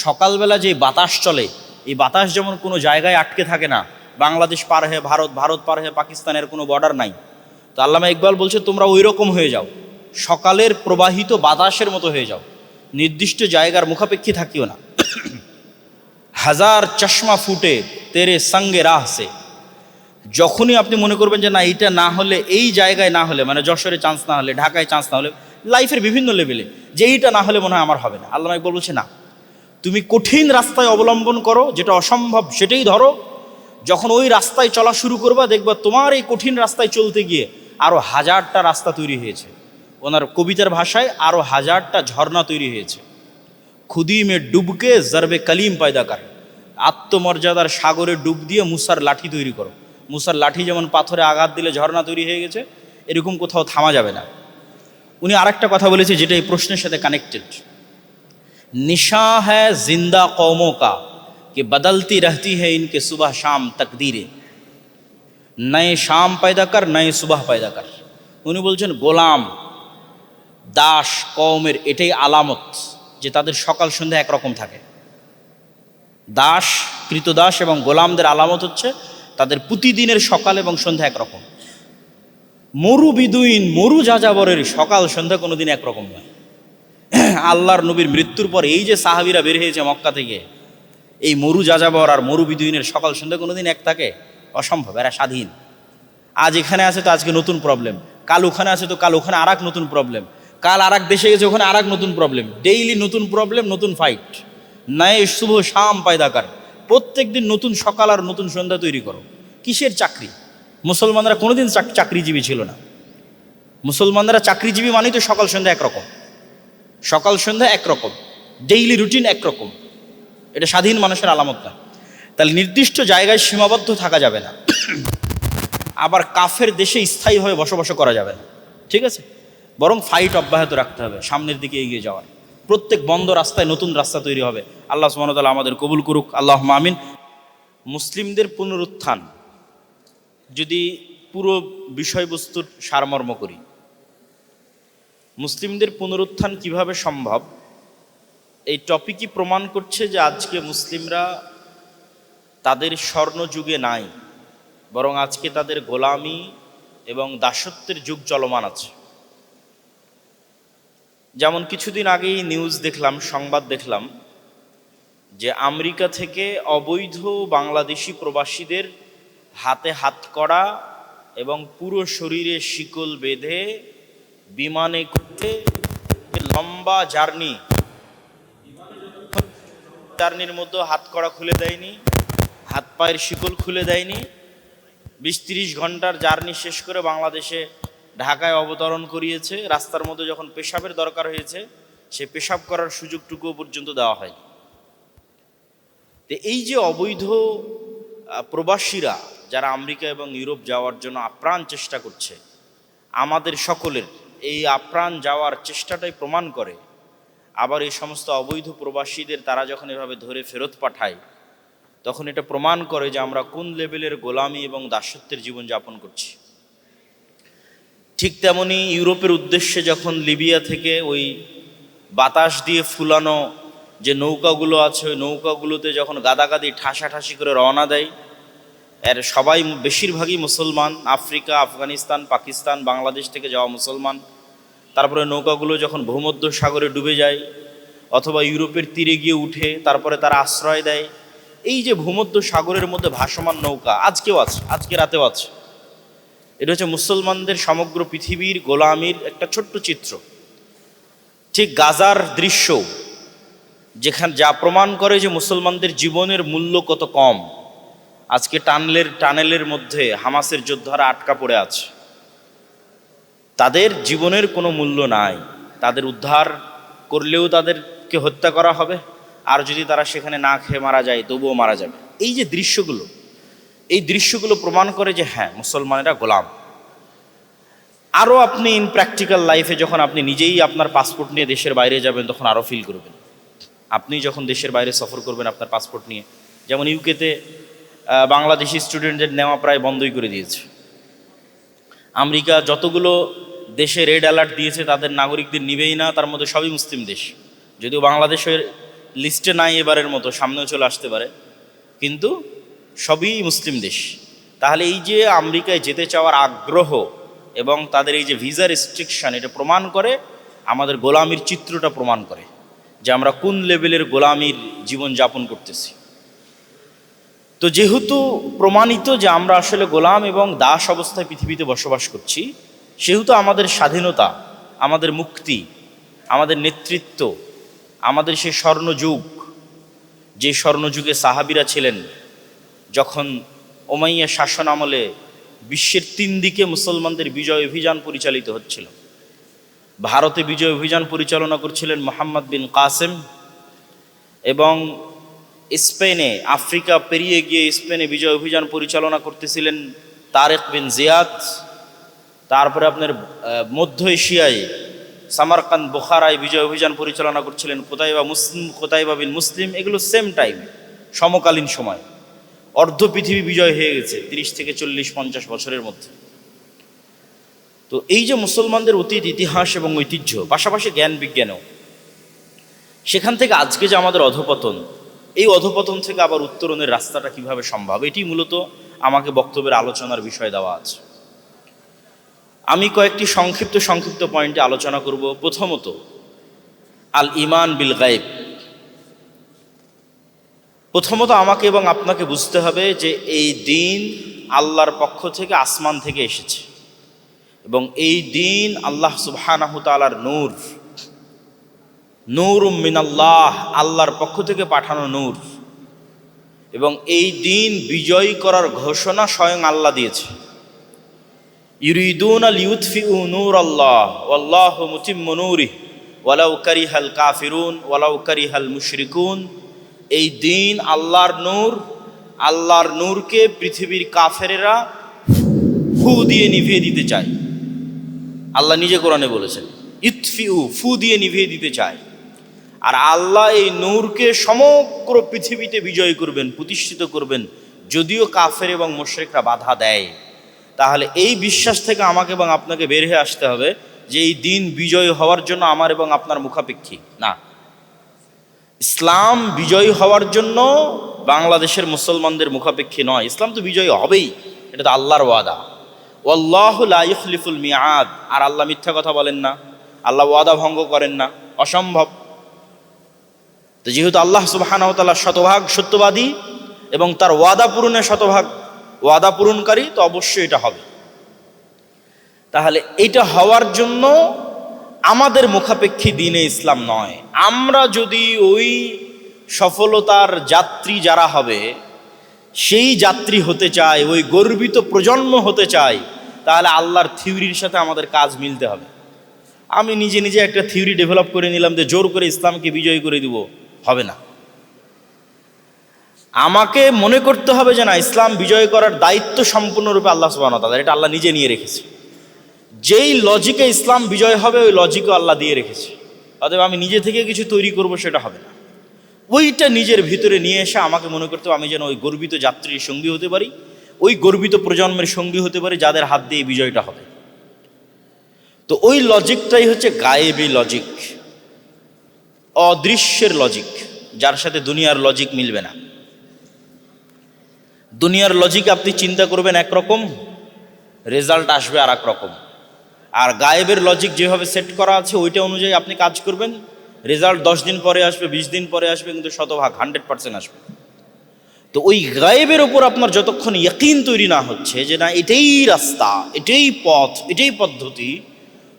সকালবেলা যে বাতাস চলে, এই বাতাস যেমন কোনো জায়গায় আটকে থাকে না, বাংলাদেশ পার হয়ে ভারত, ভারত পার হয়ে পাকিস্তানের কোনো বর্ডার নাই। তো আল্লামা ইকবাল বলছে তোমরা ওই রকম হয়ে যাও, সকালের প্রবাহিত বাতাসের মতো হয়ে যাও। নির্দিষ্ট জায়গার মুখাপেক্ষী থাকিও না। হাজার চশমা ফুটে তেরে সঙ্গে রাহ সে, যখনই আপনি মনে করবেন যে না এইটা না হলে, এই জায়গায় না হলে, মানে যশোরে চান্স না হলে, ঢাকায় চান্স না হলে, লাইফের বিভিন্ন লেভেলে যে এইটা না হলে মনে হয় আমার হবে না, আল্লামা ইকবাল বলছে না, তুমি কঠিন রাস্তায় অবলম্বন করো, যেটা অসম্ভব সেটাই ধরো। যখন ওই রাস্তায় চলা শুরু করবা, দেখবা তোমার এই কঠিন রাস্তায় চলতে গিয়ে আরও হাজারটা রাস্তা তৈরি হয়েছে। ওনার কবিতার ভাষায় আরও হাজারটা ঝর্ণা তৈরি হয়েছে। খুদি মে ডুবকে জরবে কলিম পয়দা কর, আত্মমর্যাদার সাগরে ডুব দিয়ে মুসার লাঠি তৈরি করো। মুসার লাঠি যেমন পাথরে আঘাত দিলে ঝর্ণা তৈরি হয়ে গেছে, এরকম কোথাও থামা যাবে না। উনি আরেকটা কথা বলেছে যেটা এই প্রশ্নের সাথে কানেক্টেড, নিশা হ্যায় জিন্দা কৌমোं का कि बदलती रहती है इनके सुबह शाम तकदीरें, नए शाम पैदा कर नए सुबह पैदा कर। উনি বলছেন গোলাম দাস কওমের এটাই আলামত যে তাদের সকাল সন্ধ্যা একরকম থাকে। দাস, কৃতদাস এবং গোলামদের আলামত হচ্ছে তাদের প্রতিদিনের সকাল এবং সন্ধ্যা একরকম। মরু বিদুইন, মরু যাযাবরের সকাল সন্ধ্যা কোনোদিন একরকম নয়। আল্লাহর নবীর মৃত্যুর পর এই যে সাহাবীরা বের হয়েছে মক্কা থেকে, এই মরু যাযাবর আর মরু বিদুইনের সকাল সন্ধ্যা কোনোদিন এক থাকে? অসম্ভব। এরা স্বাধীন। আজ এখানে আছে তো আজকে নতুন প্রবলেম, কাল ওখানে আছে তো কাল ওখানে আর এক নতুন প্রবলেম, কাল আর এক দেশে গেছে ওখানে আর এক নতুন প্রবলেম, ডেইলি নতুন প্রবলেম, নতুন ফাইট। নয় শুভ শাম পায়দাকার, প্রত্যেক দিন নতুন সকাল আর নতুন সন্ধ্যা তৈরি করো। কিসের চাকরি? মুসলমানরা কোনোদিন চাকরিজীবী ছিল না। মুসলমানরা চাকরিজীবী মানেই তো সকাল সন্ধ্যা একরকম, সকাল সন্ধ্যা একরকম, ডেইলি রুটিন একরকম। এটা স্বাধীন মানুষের আলামত না। তাহলে নির্দিষ্ট জায়গায় সীমাবদ্ধ থাকা যাবে না, আবার কাফের দেশে স্থায়ীভাবে বসবাস করা যাবে না, ঠিক আছে? বরং ফাইট অব্যাহত রাখতে হবে, সামনের দিকে এগিয়ে যাওয়ার। প্রত্যেক বন্ধ রাস্তায় নতুন রাস্তা তৈরি হবে। আল্লাহ সুবহানাহু ওয়া তাআলা আমাদের কবুল করুক, আল্লাহুম্মা আমিন। মুসলিমদের পুনরুত্থান, যদি পুরো বিষয়বস্তুর সারমর্ম করি, মুসলিমদের পুনরুত্থান কিভাবে সম্ভব, এই টপিকই প্রমাণ করছে যে আজকে মুসলিমরা তাদের স্বর্ণযুগে নাই, বরং আজকে তাদের গোলামি এবং দাসত্বের যুগ চলমান আছে। যেমন কিছুদিন আগেই নিউজ দেখলাম, সংবাদ দেখলাম যে আমেরিকা থেকে অবৈধ বাংলাদেশি প্রবাসীদের হাতে হাতকড়া এবং পুরো শরীরে শিকল বেঁধে বিমানে করে লম্বা জার্নির মধ্যে হাতকড়া খুলে দেয়নি, হাত পায়ের শিকল খুলে দেয়নি। 20-30 ঘন্টার জার্নি শেষ করে বাংলাদেশে ঢাকায় অবতরণ করিয়েছে। রাস্তার মধ্যে যখন পেশাবের দরকার হয়েছে, সে পেশাব করার সুযোগটুকুও পর্যন্ত দেওয়া হয়নি। তো এই যে অবৈধ প্রবাসীরা যারা আমেরিকা এবং ইউরোপ যাওয়ার জন্য আপ্রাণ চেষ্টা করছে, আমাদের সকলের এই আপ্রাণ যাওয়ার চেষ্টাটাই প্রমাণ করে। আবার এই সমস্ত অবৈধ প্রবাসীদের তারা যখন এভাবে ধরে ফেরত পাঠায়, তখন এটা প্রমাণ করে যে আমরা কোন লেভেলের গোলামি এবং দাসত্বের জীবন যাপন করছি। ঠিক তেমনি ইউরোপের উদ্দেশ্যে যখন লিবিয়া থেকে ওই বাতাস দিয়ে ফুলানো যে নৌকাগুলো আছে, ওই নৌকাগুলোতে যখন গাদাগাদি ঠাসাঠাসি করে রওনা দেয়, এর সবাই বেশিরভাগই মুসলমান, আফ্রিকা, আফগানিস্তান, পাকিস্তান, বাংলাদেশ থেকে যাওয়া মুসলমান। তারপরে নৌকাগুলো যখন ভূমধ্য সাগরে ডুবে যায় অথবা ইউরোপের তীরে গিয়ে উঠে, তারপরে তারা আশ্রয় দেয়। এই যে ভূমধ্য সাগরের মধ্যে ভাসমান নৌকা আজকেও আছে, আজকে রাতেও আছে। এটা হচ্ছে মুসলমানদের সমগ্র পৃথিবীর গোলামির একটা ছোট্ট চিত্র। ঠিক গাজার দৃশ্য, যেখানে যা প্রমাণ করে যে মুসলমানদের জীবনের মূল্য কত কম। আজকে টানেলের মধ্যে হামাসের যোদ্ধারা আটকা পড়ে আছে, তাদের জীবনের কোনো মূল্য নাই। তাদের উদ্ধার করলেও তাদেরকে হত্যা করা হবে, আর যদি তারা সেখানে না খেয়ে মারা যায় তবুও মারা যাবে। এই যে দৃশ্যগুলো, এই দৃশ্যগুলো প্রমাণ করে যে হ্যাঁ, মুসলমানেরা গোলাম। আরও আপনি ইন প্র্যাকটিক্যাল লাইফে যখন আপনি নিজেই আপনার পাসপোর্ট নিয়ে দেশের বাইরে যাবেন, তখন আরও ফিল করবেন। আপনি যখন দেশের বাইরে সফর করবেন আপনার পাসপোর্ট নিয়ে, যেমন ইউকেতে বাংলাদেশি স্টুডেন্টদের নেওয়া প্রায় বন্ধই করে দিয়েছে। আমেরিকা যতগুলো দেশে রেড অ্যালার্ট দিয়েছে তাদের নাগরিকদের নিবেই না, তার মধ্যে সবই মুসলিম দেশ। যদিও বাংলাদেশের লিস্টে নাই এবারের মতো, সামনেও চলে আসতে পারে, কিন্তু সবই মুসলিম দেশ। তাহলে এই যে আমেরিকায় যেতে চাওয়ার আগ্রহ এবং তাদের এই যে ভিসা রেস্ট্রিকশন, এটা প্রমাণ করে, আমাদের গোলামির চিত্রটা প্রমাণ করে। যে আমরা কোন লেভেলের গোলামির জীবন যাপন করতেছি। তো যেহেতু প্রমাণিত যে আমরা আসলে গোলাম এবং দাস অবস্থায় পৃথিবীতে বসবাস করছি, সেহেতু আমাদের স্বাধীনতা, আমাদের মুক্তি, আমাদের নেতৃত্ব, আমাদের সেই স্বর্ণযুগ, যে স্বর্ণযুগে সাহাবীরা ছিলেন, যখন উমাইয়া শাসন আমলে বিশ্বের 3 দিকে মুসলমানদের বিজয় অভিযান পরিচালিত হচ্ছিল। ভারতে বিজয় অভিযান পরিচালনা করছিলেন মোহাম্মদ বিন কাসেম, এবং স্পেনে, আফ্রিকা পেরিয়ে গিয়ে স্পেনে বিজয় অভিযান পরিচালনা করতেছিলেন তারেক বিন জিয়াদ। তারপরে আপনার মধ্য এশিয়ায় সামারকান্দ, বুখারায় বিজয় অভিযান পরিচালনা করছিলেন কোতাইবা বিন মুসলিম। এগুলো সেম টাইম, সমকালীন সময়। অর্ধ পৃথিবী বিজয় হয়ে গেছে 30 থেকে 40-50 বছরের মধ্যে। তো এই যে মুসলমানদের অতীত ইতিহাস এবং ঐতিহ্য, পাশাপাশি জ্ঞান বিজ্ঞানও, সেখান থেকে আজকে যে আমাদের অধপতন, এই অধপতন থেকে আবার উত্তরণের রাস্তাটা কিভাবে সম্ভব, এটি মূলত আমাকে বক্তব্যের আলোচনার বিষয় দেওয়া আছে। আমি কয়েকটি সংক্ষিপ্ত পয়েন্টে আলোচনা করব। প্রথমত, আল ইমান বিল গায়েব। প্রথমত আমাকে এবং আপনাকে বুঝতে হবে যে এই দিন আল্লাহর পক্ষ থেকে, আসমান থেকে এসেছে, এবং এই দিন আল্লাহ সুবহানাহু তাআলার নূর, নূরুম মিনাল্লাহ, আল্লাহর পক্ষ থেকে পাঠানো নূর। এবং এই দিন বিজয়ী করার ঘোষণা স্বয়ং আল্লাহ দিয়েছে। ইউরিদুনা লিউতফিউ নূরাল্লাহ ওয়াল্লাহু মুতিম্মু নূরিহি ওয়ালাউ কারিহাল কাফিরুন ওয়ালাউ কারিহাল মুশরিকুন। এই দিন আল্লাহর নূর, আল্লাহর নূরকে পৃথিবীর কাফেরেরা ফু দিয়ে নিভিয়ে দিতে চায়। আল্লাহ নিজে কোরআনে বলেছেন, ইতফিউ, ফু দিয়ে নিভিয়ে দিতে চায়। আর আল্লাহ এই নূরকে সমগ্র পৃথিবীতে বিজয় করবেন, প্রতিষ্ঠিত করবেন, যদিও কাফের এবং মুশরিকরা বাধা দেয়। তাহলে এই বিশ্বাস থেকে আমাকে এবং আপনাকে বের হয়ে আসতে হবে যে এই দিন বিজয় হওয়ার জন্য আমার এবং আপনার মুখাপেক্ষী না। ইসলাম বিজয়ী হওয়ার জন্য বাংলাদেশের মুসলমানদের মুখাপেক্ষী নয়। ইসলাম তো বিজয়ী হবেই, এটা তো আল্লাহর ওয়াদা। ওয়াল্লাহু লা ইখলিফুল মিআদ। আর আল্লাহ মিথ্যা কথা বলেন না, আল্লাহ ওয়াদা ভঙ্গ করেন না, অসম্ভব। তো যেহেতু আল্লাহ সুবহানাহু ওয়া তাআলা শতভাগ সত্যবাদী এবং তার ওয়াদা পূরণে শতভাগ ওয়াদা পূরণকারী, তো অবশ্যই এটা হবে। তাহলে এটা হওয়ার জন্য আমাদের মুখাপেক্ষী দ্বীনে ইসলাম নয়। আমরা যদি ওই সফলতার যাত্রী যারা হবে, সেই যাত্রী হতে চাই, ওই গর্বিত প্রজন্ম হতে চাই, তাহলে আল্লাহর থিওরির সাথে আমাদের কাজ মিলতে হবে। আমি নিজে নিজে একটা থিওরি ডেভেলপ করে নিলাম যে জোর করে ইসলামকে বিজয়ী করে দিব, হবে না। আমাকে মনে করতে হবে যে না, ইসলাম বিজয় করার দায়িত্ব সম্পূর্ণরূপে আল্লাহ সুবহানাহু ওয়া তাআলা, এটা আল্লাহ নিজে নিয়ে রেখেছে। যেই লজিকে ইসলাম বিজয় হবে ওই লজিকও আল্লাহ দিয়ে রেখেছে। অতএব আমি নিজে থেকে কিছু তৈরি করব, সেটা হবে না। ওইটা নিজের ভিতরে নিয়ে এসে আমাকে মনে করতে হবে আমি যেন ওই গর্বিত যাত্রীর সঙ্গী হতে পারি, ওই গর্বিত প্রজন্মের সঙ্গী হতে পারি যাদের হাত দিয়ে বিজয়টা হবে। তো ওই লজিকটাই হচ্ছে গায়েবী লজিক, অদৃশ্যের লজিক, যার সাথে দুনিয়ার লজিক মিলবে না। দুনিয়ার লজিক আপনি চিন্তা করবেন একরকম, রেজাল্ট আসবে আর এক রকম। আর গায়েবের লজিক যেভাবে সেট করা আছে ওইটা অনুযায়ী আপনি কাজ করবেন, রেজাল্ট 10 দিন পরে আসবে, 20 দিন পরে আসবে, কিন্তু শতভাগ 100% আসবে। তো ওই গায়েবের ওপর আপনার যতক্ষণ ইয়াকিন তৈরি না হচ্ছে যে না এটাই রাস্তা, এটাই পথ, এটাই পদ্ধতি,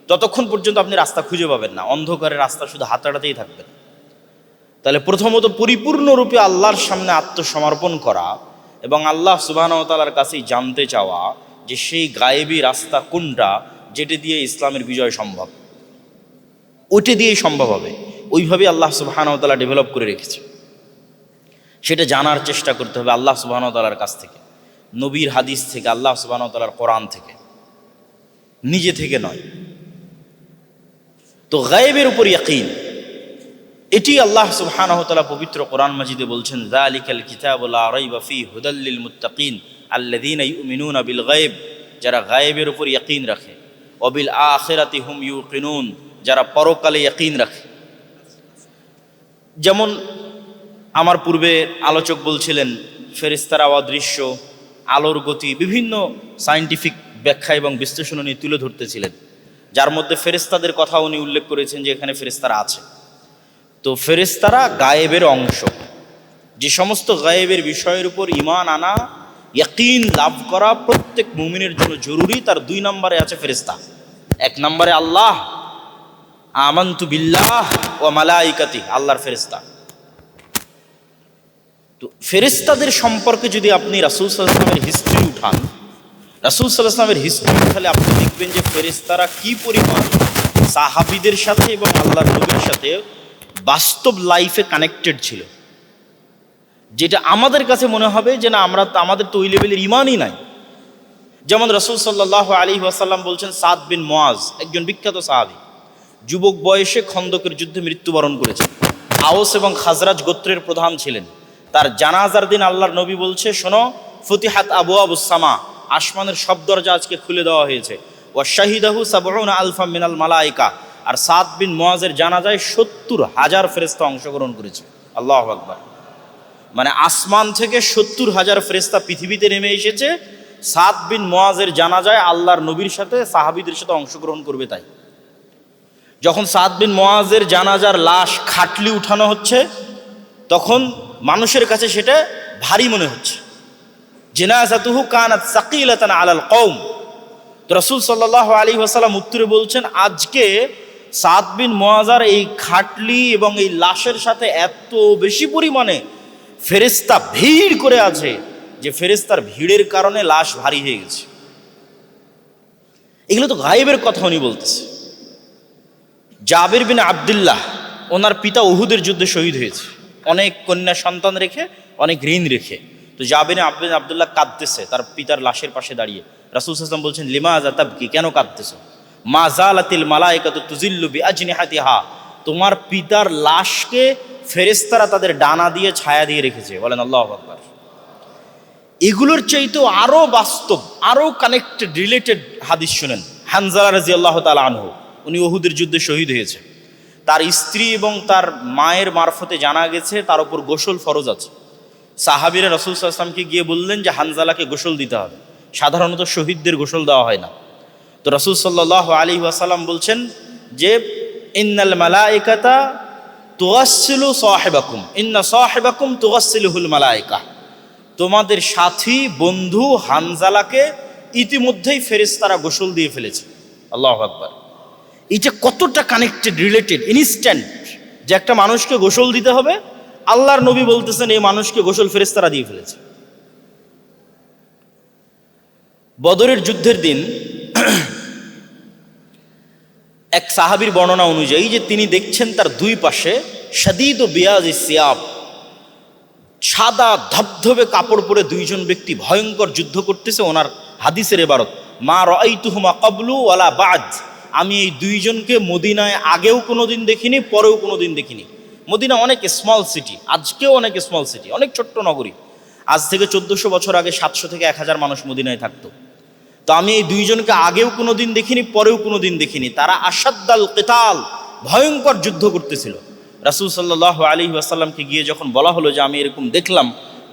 ততক্ষণ পর্যন্ত আপনি রাস্তা খুঁজে পাবেন না। অন্ধকারের রাস্তা শুধু হাতাড়াতেই থাকবেন। তাহলে প্রথমত পরিপূর্ণরূপে আল্লাহর সামনে আত্মসমর্পণ করা এবং আল্লাহ সুবহানাহু ওয়া তাআলার কাছেই জানতে চাওয়া যে সেই গায়েবী রাস্তা কোনটা, যেটা দিয়ে ইসলামের বিজয় সম্ভব, ওইটা দিয়েই সম্ভব হবে। ওইভাবেই আল্লাহ সুবহানাহু ওয়া তাআলা ডেভেলপ করে রেখেছে। সেটা জানার চেষ্টা করতে হবে আল্লাহ সুবহানাহু ওয়া তাআলার কাছ থেকে, নবীর হাদিস থেকে, আল্লাহ সুবহানাহু ওয়া তাআলার কোরআন থেকে, নিজে থেকে নয়। তো গায়েবের উপর ইয়াকিন, এটি আল্লাহ সুবহানাহু ওয়া তাআলা পবিত্র কোরআন মাজিদে বলছেন, যালিকাল কিতাবু লা রাইবা ফীহি হুদাল লিল মুত্তাকিন আল্লাযীনা ইউমিনুনা বিল গায়ব। যারা গায়েবের উপর ইয়াকিন রাখে, ওয়া বিল আখিরাতি হুম ইউকিনুন, যারা পরকালে ইয়াকিন রাখে। যেমন আমার পূর্বে আলোচক বলছিলেন ফেরেশতারা অদৃশ্য, আলোর গতি, বিভিন্ন সায়েন্টিফিক ব্যাখ্যা এবং বিশ্লেষণ উনি তুলে ধরতেছিলেন, যার মধ্যে ফেরেশতাদের কথা উনি উল্লেখ করেছেন যে এখানে ফেরেশতারা আছে। তো ফেরেশতারা গায়েবের অংশ। যে সমস্ত গায়েবের বিষয়ের উপর ঈমান আনা, ইয়াকিন লাভ করা প্রত্যেক মুমিনের জন্য জরুরি, তার 2 নম্বরে আছে ফেরেশতা। 1 নম্বরে আল্লাহ, আমানতু বিল্লাহ ওয়া মালাইকাতি, আল্লাহর ফেরেশতা। তো ফেরেশতাদের সম্পর্কে যদি আপনি রাসূল সাল্লাল্লাহু আলাইহি ওয়াসাল্লামের হিস্ট্রি উঠান, রাসূল সাল্লাল্লাহু আলাইহি ওয়াসাল্লামের হিস্ট্রি উঠালে আপনি দেখবেন যে ফেরেশতারা কি পরিমাণ সাহাবীদের সাথে এবং আল্লাহর নবীর সাথে বাস্তব লাইফে কানেক্টেড ছিল, যেটা আমাদের কাছে মনে হবে যে না, আমাদের তো ওই লেভেলের ইমানই নাই। যেমন রাসূল সাল্লাল্লাহু আলাইহি ওয়াসাল্লাম বলছেন, সাদ বিন মুআজ একজন বিখ্যাত সাহাবী, যুবক বয়সে খন্দকের যুদ্ধে মৃত্যুবরণ করেছেন। আওস এবং খাজরাজ গোত্রের প্রধান ছিলেন। তার জানাজার দিন আল্লাহর নবী বলছে, শোনো, ফুতিহাত আবওয়াবুস সামা, আসমানের সব দরজা আজকে খুলে দেওয়া হয়েছে। ওয়া শাহিদাহু সাবউনা আলফা মিনাল মালাইকা, আর সাদ বিন মুআজের জানাজায় 70,000 ফেরেশতা অংশগ্রহণ করেছে। আল্লাহু আকবার। মানে আসমান থেকে 70,000 ফেরেশতা পৃথিবীতে নেমে এসেছে সাদ বিন মুআজের জানাজায় আল্লাহর নবীর সাথে সাহাবীদের সাথে অংশগ্রহণ করবে। তাই যখন সাদ বিন মুআজের জানাজার লাশ খাটলি উঠানো হচ্ছে, তখন মানুষের কাছে সেটা ভারী মনে হচ্ছে। জানাজাতুহু কানাত সাকিলাতান আলাল কওম। তো রাসূল সাল্লাল্লাহু আলাইহি ওয়াসাল্লাম উত্তরে বলছেন, আজকে সাদ বিন মুআজার এই খাটলি এবং এই লাশের সাথে এত বেশি পরিমাণে ফেরেশতা ভিড় করে আছে যে ফেরেশতার ভিড়ের কারণে লাশ ভারী হয়ে গেছে। এগুলো তো গায়েবের কথা উনি বলতেছে। জাবির বিন আব্দুল্লাহ, ওনার পিতা উহুদের যুদ্ধে শহীদ হয়েছে, অনেক কন্যা সন্তান রেখে, অনেক ঋণ রেখে। তো জাবির বিন আব্দুল্লাহ কাঁদতেছে তার পিতার লাশের পাশে দাঁড়িয়ে। রাসূল সাল্লাল্লাহু আলাইহি ওয়াসাল্লাম বলছেন, লিমাযা তাবকি, কেন কাঁদতেছো? মা জালাতিল মালাইকাতু তুজিল্লু বিআজনিহাতিহা, তোমার পিতার লাশকে ফেরেশতারা তাদের ডানা দিয়ে ছায়া দিয়ে রেখেছে। বলেন আল্লাহু আকবার। এগুলোর চাইতেও আরো বাস্তব, আরো কানেক্টেড, রিলেটেড হাদিস শুনেন। হানজালা রাদিয়াল্লাহু তাআলা আনহু, উনি উহুদের যুদ্ধে শহীদ হয়েছে। তার স্ত্রী এবং তার মায়ের মারফতে জানা গেছে তার উপর গোসল ফরজ আছে। সাহাবীরা রাসূল সাল্লাল্লাহু আলাইহি ওয়াসাল্লামকে গিয়ে বললেন যে হানজালাকে গোসল দিতে হবে, সাধারণত শহীদদের গোসল দেওয়া হয় না। তো রাসূল সাল্লাল্লাহু আলাইহি ওয়াসাল্লাম বলছেন যে, ইন্নাল মালাইকাতা তুগাসসিলু সাহিবাকুম, ইন্না সাহিবাকুম তুগাসসিলুহুল মালাইকা, তোমাদের সাথী বন্ধু হানজালাকে ইতিমধ্যেই ফেরেশতারা গোসল দিয়ে ফেলেছে। আল্লাহু আকবার। এটা কতটা কানেক্টেড, রিলেটেড, ইনস্ট্যান্ট যে একটা মানুষকে গোসল দিতে হবে, আল্লাহর নবী বলতেছেন এই মানুষকে গোসল ফেরেশতারা দিয়ে ফেলেছে। বদরের যুদ্ধের দিন এক সাহাবীর বর্ণনা অনুযায়ী যে তিনি দেখছেন তার 2 পাশে শাদীদ ও বিয়াজিস সিয়াব, সাদা ধবধবে কাপড় পরে 2 জন ব্যক্তি ভয়ঙ্কর যুদ্ধ করতেছে। ওনার হাদিসের ইবারত, মা রাআইতুহুমা ক্বাবলু ওয়ালা বা'দ, আমি এই 2 জনকে মদিনায় আগেও কোনোদিন দেখিনি, পরেও কোনোদিন দেখিনি। মদিনা অনেক স্মল সিটি, আজকেও অনেক স্মল সিটি, অনেক ছোট্ট নগরী। আজ থেকে 1400 বছর আগে 700 থেকে 1000 মানুষ মদিনায় থাকতো। তো আমি এই 2 জনকে আগেও কোনোদিন দেখিনি, পরেও কোনোদিন দেখিনি। তারা আশাদ্দাল কিতাল, ভয়ঙ্কর যুদ্ধ করতেছিল। রাসূল সাল্লাল্লাহু আলাইহি ওয়াসাল্লামকে গিয়ে যখন বলা হলো যে আমি এরকম দেখলাম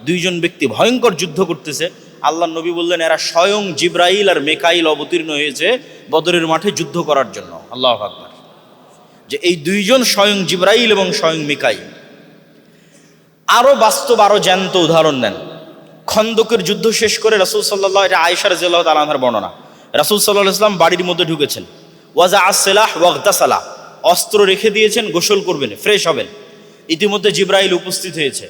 2 জন ব্যক্তি ভয়ঙ্কর যুদ্ধ করতেছে, আল্লাহর নবী বললেন, এরা স্বয়ং জিব্রাইল আর মিকাইল অবতীর্ণ হয়েছে বদরের মাঠে যুদ্ধ করার জন্য। আল্লাহু আকবার। যে এই 2 জন স্বয়ং জিব্রাইল এবং স্বয়ং মিকাইল। আরো বাস্তব, আরো জ্যান্ত উদাহরণ নেন। খন্দকের যুদ্ধ শেষ করে রাসূল সাল্লাল্লাহু, এটা আয়েশা রাদিয়াল্লাহু তাআলা আনহার বর্ণনা, রাসূল সাল্লাল্লাহু আলাইহি ওয়াসাল্লাম বাড়ির মধ্যে ঢুকেছেন। ওয়াজা আসসালাহ ওয়াগতাসালা, অস্ত্র রেখে দিয়েছেন, গোসল করবেন, ফ্রেশ হবেন। ইতিমধ্যে জিব্রাইল উপস্থিত হয়েছে।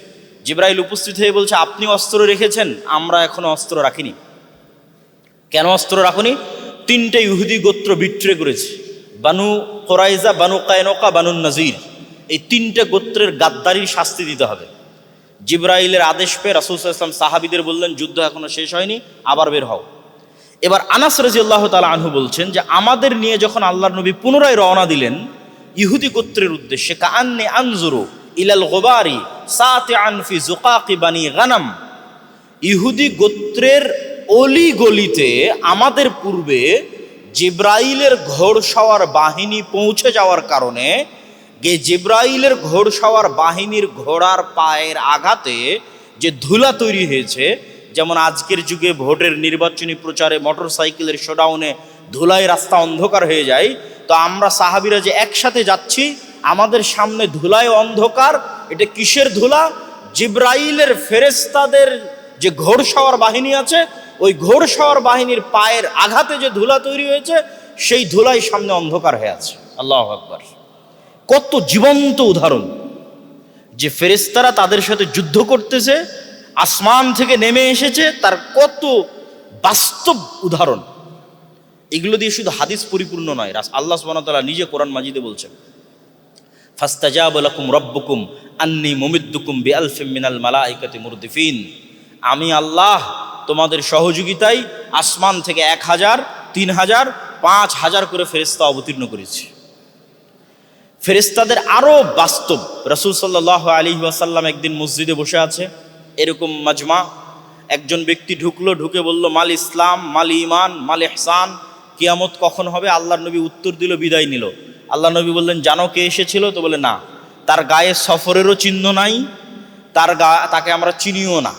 জিব্রাইল উপস্থিত হয়ে বলছে, আপনি অস্ত্র রেখেছেন, আমরা এখনো অস্ত্র রাখিনি। কেন অস্ত্র রাখুনি? 3টে ইহুদি গোত্র বিট্রে করেছে, বানু কুরাইজা, বানু কায়নুকা, বানু নাজির। এই 3টে গোত্রের গাদ্দারির শাস্তি দিতে হবে। জিব্রাইলের আদেশ পেয়ে রাসূল সাল্লাল্লাহু আলাইহি ওয়াসাল্লাম সাহাবীদের বললেন, যুদ্ধ এখনো শেষ হয়নি, আবার বের হও। এবার আনাস রাদিয়াল্লাহু তাআলা আনহু বলছেন যে আমাদের নিয়ে যখন আল্লাহর নবী পুনরায় রওনা দিলেন ইহুদি গোত্রের উদ্দেশ্যে, কাআন্নি আনজুরু ইলাল গুবারি সাতিআন ফি যুকাকি বানি গানাম, ইহুদি গোত্রের অলি গলিতে আমাদের পূর্বে জিব্রাইলের ঘোড়সওয়ার বাহিনী পৌঁছে যাওয়ার কারণে জিব্রাইলের ঘোড়সওয়ার বাহিনীর ঘোড়ার পায়ের আঘাতে যে ধুলা তৈরি হয়েছে, যেমন আজকের যুগে ভোটের নির্বাচনী প্রচারে মোটর সাইকেলের শোডাউনে ধুলায় রাস্তা অন্ধকার হয়ে যায়, তো আমরা সাহাবীরা যে একসাথে যাচ্ছি আমাদের সামনে ধুলায় অন্ধকার, এটা কিসের ধুলা? জিব্রাইলের ফেরেশতাদের যে ঘোড়সওয়ার বাহিনী আছে, ওই ঘোড়সওয়ার বাহিনীর পায়ের আঘাতে যে ধুলা তৈরি হয়েছে, সেই ধুলাই সামনে অন্ধকার হয়ে আছে। আল্লাহু আকবার! কত জীবন্ত উদাহরণ যে ফেরেশতারা তাদের সাথে যুদ্ধ করতেছে, আসমান থেকে নেমে এসেছে, তার কত বাস্তব উদাহরণ। এগুলো দিয়ে শুধু হাদিস পরিপূর্ণ নয়, আল্লাহ সুবহানাহু ওয়া তাআলা নিজে কোরআন মাজিদে বলছেন, ফাস্তাজাবা লাকুম রাব্বুকুম আন্নী মুমিদ্দুকুম বিআলফিম মিনাল মালাইকাতি মুরদিফিন। আমি আল্লাহ তোমাদের সহযোগিতায় আসমান থেকে 1000, 3000, 5000 করে ফেরেশতা অবতীর্ণ করেছি। ফেরেশতাদের আরও বাস্তব। রাসূল সাল্লাল্লাহু আলাইহি ওয়াসাল্লাম একদিন মসজিদে বসে আছে, এরকম মাজমা, একজন ব্যক্তি ঢুকলো, ঢুকে বলল, মাল ইসলাম, মাল ইমান, মাল ইহসান, কিয়ামত কখন হবে? আল্লাহর নবী উত্তর দিল, বিদায় নিল। আল্লাহ নবী বললেন, জানো কে এসেছিল? তো বলে না। তার গায়ে সফরেরও চিহ্ন নাই, তাকে আমরা চিনিও না।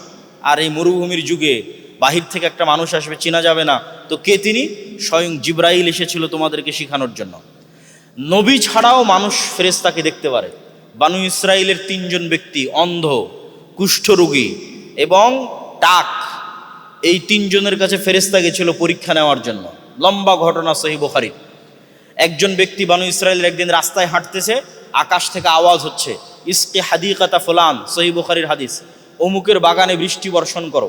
আর এই মরুভূমির যুগে বাহির থেকে একটা মানুষ আসবে, চেনা যাবে না, তো কে তিনি? স্বয়ং জিব্রাইল এসেছিল তোমাদেরকে শেখানোর জন্য। নবী ছাড়াও মানুষ ফেরেশতাকে দেখতে পারে। বানু ইসরাইলের 3 জন ব্যক্তি, অন্ধ, কুষ্ঠরোগী এবং টাক, এই 3 জনের কাছে ফেরেশতা গেছিল পরীক্ষা নেওয়ার জন্য। লম্বা ঘটনা, সহিহ বুখারী। একজন ব্যক্তি বানু ইসরাইলের একদিন রাস্তায় হাঁটতেছে, আকাশ থেকে আওয়াজ হচ্ছে, ইসকি হাদিকাতা ফুলান, সহিহ বুখারীর হাদিস, অমুকের বাগানে বৃষ্টি বর্ষণ করো।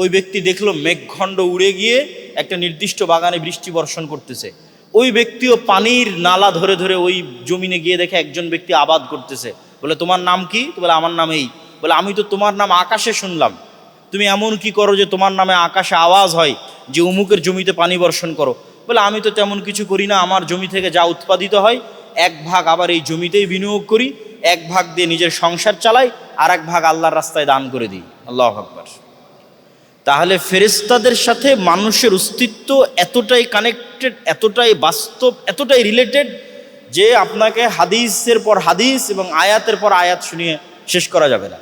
ওই ব্যক্তি দেখলো মেঘখণ্ড উড়ে গিয়ে একটা নির্দিষ্ট বাগানে বৃষ্টি বর্ষণ করতেছে। ওই ব্যক্তিও পানির নালা ধরে ধরে ওই জমিনে গিয়ে দেখে একজন ব্যক্তি আবাদ করতেছে। বলে, তোমার নাম কি? তো বলে, আমার নাম এই। বলে, আমি তো তোমার নাম আকাশে শুনলাম, তুমি এমন কি করো যে তোমার নামে আকাশে আওয়াজ হয় যে অমুকের জমিতে পানি বর্ষণ করো? বলে, আমি তো তেমন কিছু করি না, আমার জমি থেকে যা উৎপাদিত হয় 1 ভাগ আবার এই জমিতেই বিনিয়োগ করি, 1 ভাগ দিয়ে নিজের সংসার চালাই, আর 1 ভাগ আল্লাহর রাস্তায় দান করে দিই। আল্লাহু আকবার! তাহলে ফেরেশতাদের সাথে মানুষের অস্তিত্ব এতটাই কানেক্টেড, এতটাই বাস্তব, এতটাই রিলেটেড যে আপনাকে হাদিসের পর হাদিস এবং আয়াতের পর আয়াত শুনিয়ে শেষ করা যাবে না।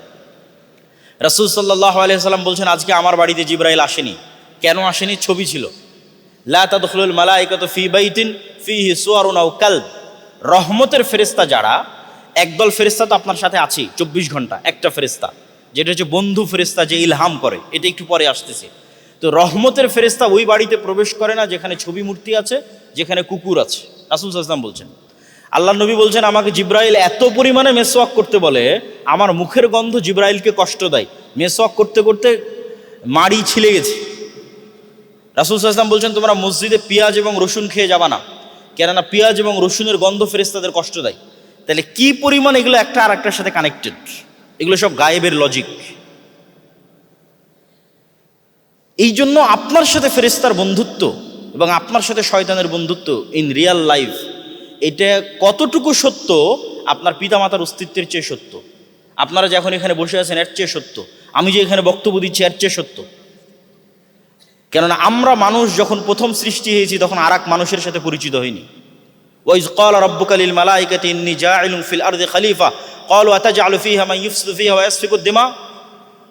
রাসূল সাল্লাল্লাহু আলাইহি ওয়াসাল্লাম বলছেন, আজকে আমার বাড়িতে জিবরাইল আসেনি। কেন আসেনি? ছবি ছিল। লা তাদখুলুল মালাইকাতু ফি বাইতিন ফিহি সুওয়ারুন আও কালব। রহমতের ফেরেশতা যারা, একদল ফেরেশতা তো আপনার সাথে আছে 24 ঘন্টা, একটা ফেরেশতা যেটা হচ্ছে বন্ধু ফেরেশতা, যে ইলহাম করে, এটা একটু পরে আসতেছে। তো রহমতের ফেরেশতা ওই বাড়িতে প্রবেশ করে না যেখানে ছবি মূর্তি আছে, যেখানে কুকুর আছে। রাসূল সাল্লাল্লাহু আলাইহি ওয়াসাল্লাম বলছেন, আল্লাহ নবী বলছেন, আমাকে জিব্রাইল এত পরিমাণে মেসওয়াক করতে বলে, আমার মুখের গন্ধ জিব্রাইলকে কষ্ট দেয়। মেসওয়াক করতে করতে মাড়ি ছিলে গেছে। রাসূল সাল্লাল্লাহু আলাইহি ওয়াসাল্লাম বলছেন, তোমরা মসজিদে পেঁয়াজ এবং রসুন খেয়ে যাবা না, কেননা পেঁয়াজ এবং রসুনের গন্ধ ফেরেশতাদের কষ্ট দেয়। তাহলে কি পরিমাণ এগুলো একটা আর একটার সাথে কানেক্টেড, এগুলো সব গায়েবের লজিক। এই জন্য আপনার সাথে ফেরেশতার বন্ধুত্ব এবং আপনার সাথে শয়তানের বন্ধুত্ব ইন রিয়াল লাইফ, এটা কতটুকু সত্য আপনার পিতামাতার অস্তিত্বের চেয়ে সত্য, আপনারা যখন এখানে বসে আছেন এর চেয়ে সত্য, আমি যে এখানে বক্তব্য দিচ্ছি এর চেয়ে সত্য। কেননা আমরা মানুষ যখন প্রথম সৃষ্টি হয়েছি তখন আর এক মানুষের সাথে পরিচিত হয়নি। ওয়াইজ ক্বালা রাব্বুকা লিল মালাইকাতি ইন্নী জাইলুন ফিল আরদি খলিফা ক্বালু আতাজআলু ফিহা মান ইফসিদু ফিহা ওয়া ইয়াসফিকু দিমা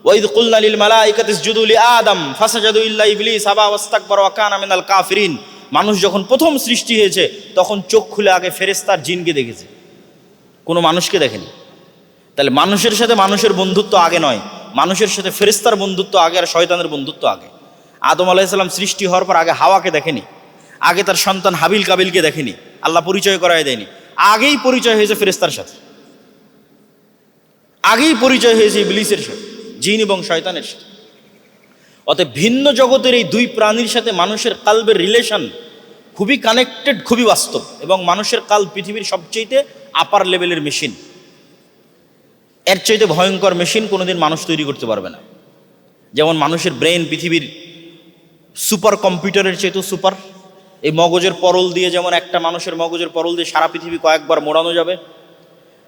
ওয়াইদ কুলনা লিল মালাইকাতি ইসজুদু লি আদম ফাসাজাদু ইল্লা ইবলিস আবা ওয়াস্তাকবারা ওয়া কানা মিনাল কাফিরিন। মানুষ যখন প্রথম সৃষ্টি হয়েছে তখন চোখ খুলে আগে ফেরেশতার জিনকে দেখেছে, কোনো মানুষকে দেখেনি। তাহলে মানুষের সাথে মানুষের বন্ধুত্ব আগে নয়, মানুষের সাথে ফেরেশতার বন্ধুত্ব আগে, আর শয়তানের বন্ধুত্ব আগে। আদম আলাইহিস সালাম সৃষ্টি হওয়ার পর আগে হাওয়াকে দেখেনি, আগে তার সন্তান হাবিল কাবিলকে দেখেনি, আল্লাহ পরিচয় করায় দেয়নি। আগেই পরিচয় হয়েছে ফেরেশতার সাথে, আগেই পরিচয় হয়েছে ইবলিসের সাথে, জিন এবং শয়তানের সাথে। অতএব ভিন্ন জগতের এই 2 প্রাণীর সাথে মানুষের কালবের রিলেশন খুবই কানেক্টেড, খুবই বাস্তব। এবং মানুষের কাল পৃথিবীর সবচেয়ে আপার লেভেলের মেশিন, এর চাইতে ভয়ঙ্কর মেশিন কোনোদিন মানুষ তৈরি করতে পারবে না। যেমন মানুষের ব্রেন পৃথিবীর সুপার কম্পিউটারের চাইতেও সুপার। এই মগজের পরল দিয়ে, যেমন একটা মানুষের মগজের পরল দিয়ে সারা পৃথিবী কয়েকবার মোড়ানো যাবে।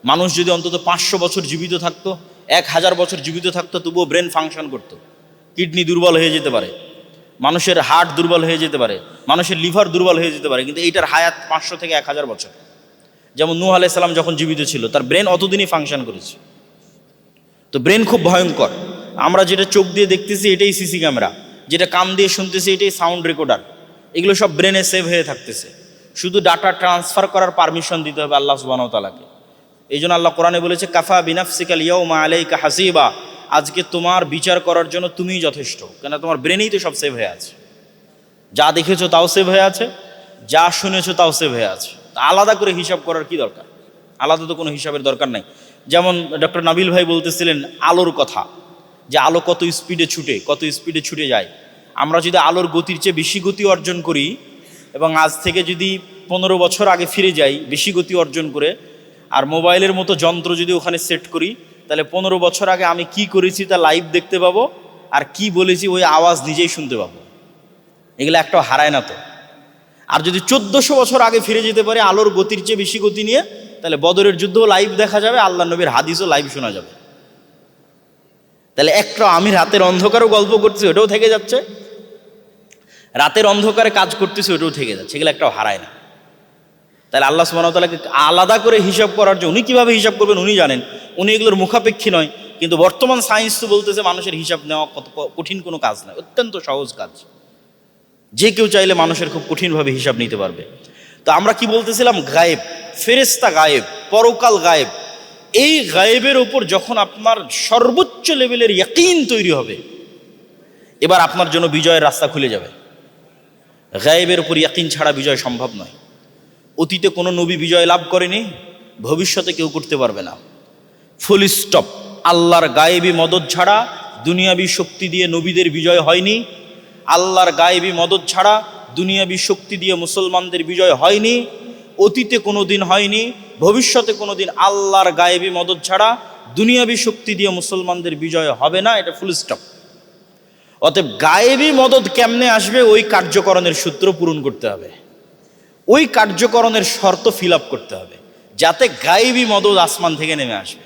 মানুষ যদি অন্তত 500 বছর জীবিত থাকতো, 1000 বছর জীবিত থাকতো, তবুও ব্রেন ফাংশন করতো। কিডনি দুর্বল হয়ে যেতে পারে, মানুষের হার্ট দুর্বল হয়ে যেতে পারে, মানুষের লিভার দুর্বল হয়ে যেতে পারে, কিন্তু এইটার হায়াত 500 থেকে 1000 বছর। যেমন নূহ আলাইহিস সালাম যখন জীবিত ছিল তার ব্রেন অতদিনই ফাংশন করেছে। তো ব্রেন খুব ভয়ঙ্কর। আমরা যেটা চোখ দিয়ে দেখতেছি এটাই সিসি ক্যামেরা, যেটা কান দিয়ে শুনতেছি এটাই সাউন্ড রেকর্ডার, এগুলো সব ব্রেনে সেভ হয়ে থাকতেছে। শুধু ডাটা ট্রান্সফার করার পারমিশন দিতে হবে আল্লাহ সুবহানাহু ওয়া তাআলাকে। এই জন্য আল্লাহ কোরআনে বলেছে কাফা বিনাফসিকাল ইয়াউমা আলাইকা হাসিবা, আজকে তোমার বিচার করার জন্য তুমিই যথেষ্ট, কেন তোমার ব্রেনেই তো সব সেভ হয়ে আছে, যা দেখেছো তাও সেভ হয়ে আছে, যা শুনেছো তাও সেভ হয়ে আছে। আলাদা করে হিসাব করার কি দরকার? আলাদা তো কোনো হিসাবের দরকার নাই। যেমন ডক্টর নাবিল ভাই বলতেছিলেন আলোর কথা, যে আলো কত স্পিডে ছুটে যায়। আমরা যদি আলোর গতির চেয়ে বেশি গতি অর্জন করি এবং আজ থেকে যদি 15 বছর আগে ফিরে যাই বেশি গতি অর্জন করে, আর মোবাইলের মতো যন্ত্র যদি ওখানে সেট করি, তাহলে 15 বছর আগে আমি কি করেছি তা লাইভ দেখতে পাবো, আর কি বলেছি ওই আওয়াজ নিজেই শুনতে পাবো। এগুলো একটাও হারায় না তো। আর যদি 1400 বছর আগে ফিরে যেতে পারে আলোর গতির চেয়ে বেশি গতি নিয়ে, তাহলে বদরের যুদ্ধও লাইভ দেখা যাবে, আল্লাহ নবীর হাদিসও লাইভ শোনা যাবে। তাহলে একটা আমি রাতের অন্ধকারও গল্প করতেছি, ওটাও থেকে যাচ্ছে, রাতের অন্ধকারে কাজ করতেছি, ওটাও থেকে যাচ্ছে। এগুলো একটাও হারায় না। তাহলে আল্লাহ সুবহানাহু ওয়া তাআলাকে আলাদা করে হিসাব করার জন্য উনি কীভাবে হিসাব করবেন উনি জানেন, উনি এগুলোর মুখাপেক্ষী নয়। কিন্তু বর্তমান সায়েন্স তো বলতেছে মানুষের হিসাব নেওয়া কত কঠিন কোনো কাজ নয়, অত্যন্ত সহজ কাজ। যে কেউ চাইলে মানুষের খুব কঠিনভাবে হিসাব নিতে পারবে। তো আমরা কি বলতেছিলাম, গায়েব, ফেরেশতা গায়েব, পরকাল গায়েব। এই গায়েবের ওপর যখন আপনার সর্বোচ্চ লেভেলের ইয়াকিন তৈরি হবে, এবার আপনার জন্য বিজয়ের রাস্তা খুলে যাবে। গায়েবের ওপর ইয়াকিন ছাড়া বিজয় সম্ভব নয়। অতীতে কোনো নবী বিজয় লাভ করেনি, ভবিষ্যতে কেউ করতে পারবে না। Full stop. আল্লাহর গায়েবী মদদ ছাড়া দুনিয়াবী শক্তি দিয়ে নবীদের বিজয় হয়নি। আল্লাহর গায়েবী মদদ ছাড়া দুনিয়াবী শক্তি দিয়ে মুসলমানদের বিজয় হয়নি, অতীতে কোনো দিন হয়নি, ভবিষ্যতে কোনো দিন আল্লাহর গায়েবী মদদ ছাড়া দুনিয়াবী শক্তি দিয়ে মুসলমানদের বিজয় হবে না। এটা ফুল স্টপ। অতএব গায়েবী মদদ কেমনে আসবে, ওই কার্যকরণের সূত্র পূরণ করতে হবে, ওই কার্যকরণের শর্ত ফিল আপ করতে হবে, যাতে গায়েবী মদদ আসমান থেকে নেমে আসবে।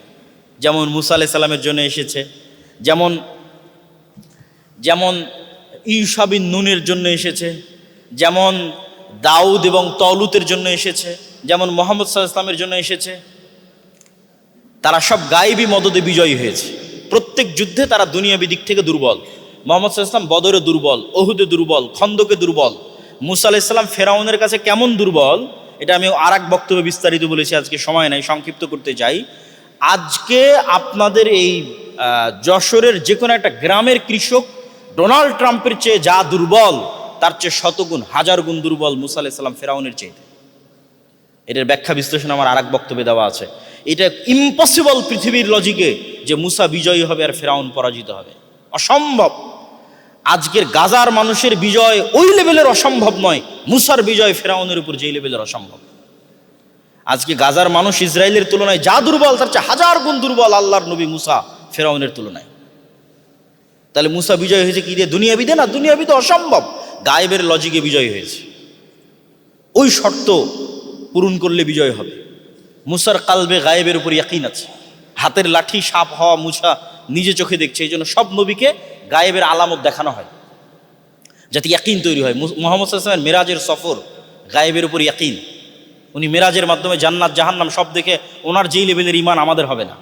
যেমন মুসা আলাইহিস সালামের জন্য এসেছে, যেমন যেমন ঈসা বিন নুনের জন্য এসেছে, যেমন দাউদ এবং তলুতের জন্য এসেছে, যেমন মুহাম্মদ সাল্লাল্লাহু আলাইহি ওয়াসাল্লামের জন্য এসেছে। তারা সব গায়েবী মদদে বিজয়ী হয়েছে। প্রত্যেক যুদ্ধে তারা দুনিয়াবী দিক থেকে দুর্বল। মুহাম্মদ সাল্লাল্লাহু আলাইহি ওয়াসাল্লাম বদরে দুর্বল, ওহুদে দুর্বল, খন্দকে দুর্বল। মুসা আলাইহিস সালাম ফেরাউনের কাছে কেমন দুর্বল, এটা আমি আর এক বক্তব্যে বিস্তারিত বলেছি, আজকে সময় নাই, সংক্ষিপ্ত করতে চাই। আজকে আপনাদের এই যশোরের যে কোনো একটা গ্রামের কৃষক ডোনাল্ড ট্রাম্পের চেয়ে যা দুর্বল, তার চেয়ে শতগুণ, হাজার গুণ দুর্বল মুসা আলাইহিস সালাম ফেরাউনের চেয়ে। এটার ব্যাখ্যা বিশ্লেষণ আমার আর এক বক্তব্যে দেওয়া আছে। এটা ইম্পসিবল পৃথিবীর লজিকে যে মুসা বিজয়ী হবে আর ফেরাউন পরাজিত হবে, অসম্ভব। আজকের গাজার মানুষের বিজয় ওই লেভেলের অসম্ভব নয়, মুসার বিজয় ফেরাউনের উপর যেই লেভেলের অসম্ভব। আজকে গাজার মানুষ ইসরায়েলের তুলনায় যা দুর্বল, তার চেয়ে হাজার গুণ দুর্বল আল্লাহর নবী মুসা ফেরাউনের তুলনায়। তাহলে মুসা বিজয় হয়েছে কি দিয়ে? দুনিয়াবিদে না, দুনিয়াবিদে অসম্ভব, গায়েবের লজিকে বিজয় হয়েছে। ওই শর্ত পূরণ করলে বিজয় হবে। মুসার কালবে গায়েবের উপর ইয়াকিন আছে। হাতের লাঠি সাপ হওয়া মুসা নিজে চোখে দেখছে, এই জন্য সব নবীকে গায়েবের আলামত দেখানো হয় যাতে ইয়াকিন তৈরি হয়। মুহাম্মদ সাল্লাল্লাহু আলাইহি ওয়াসাল্লামের মেরাজের সফর গায়েবের উপর ইয়াকিন। উনি মেরাজের মাধ্যমে জান্নাত জাহান্নাম সব দেখে ওনার যেই লেভেলের ঈমান আমাদের হবে না।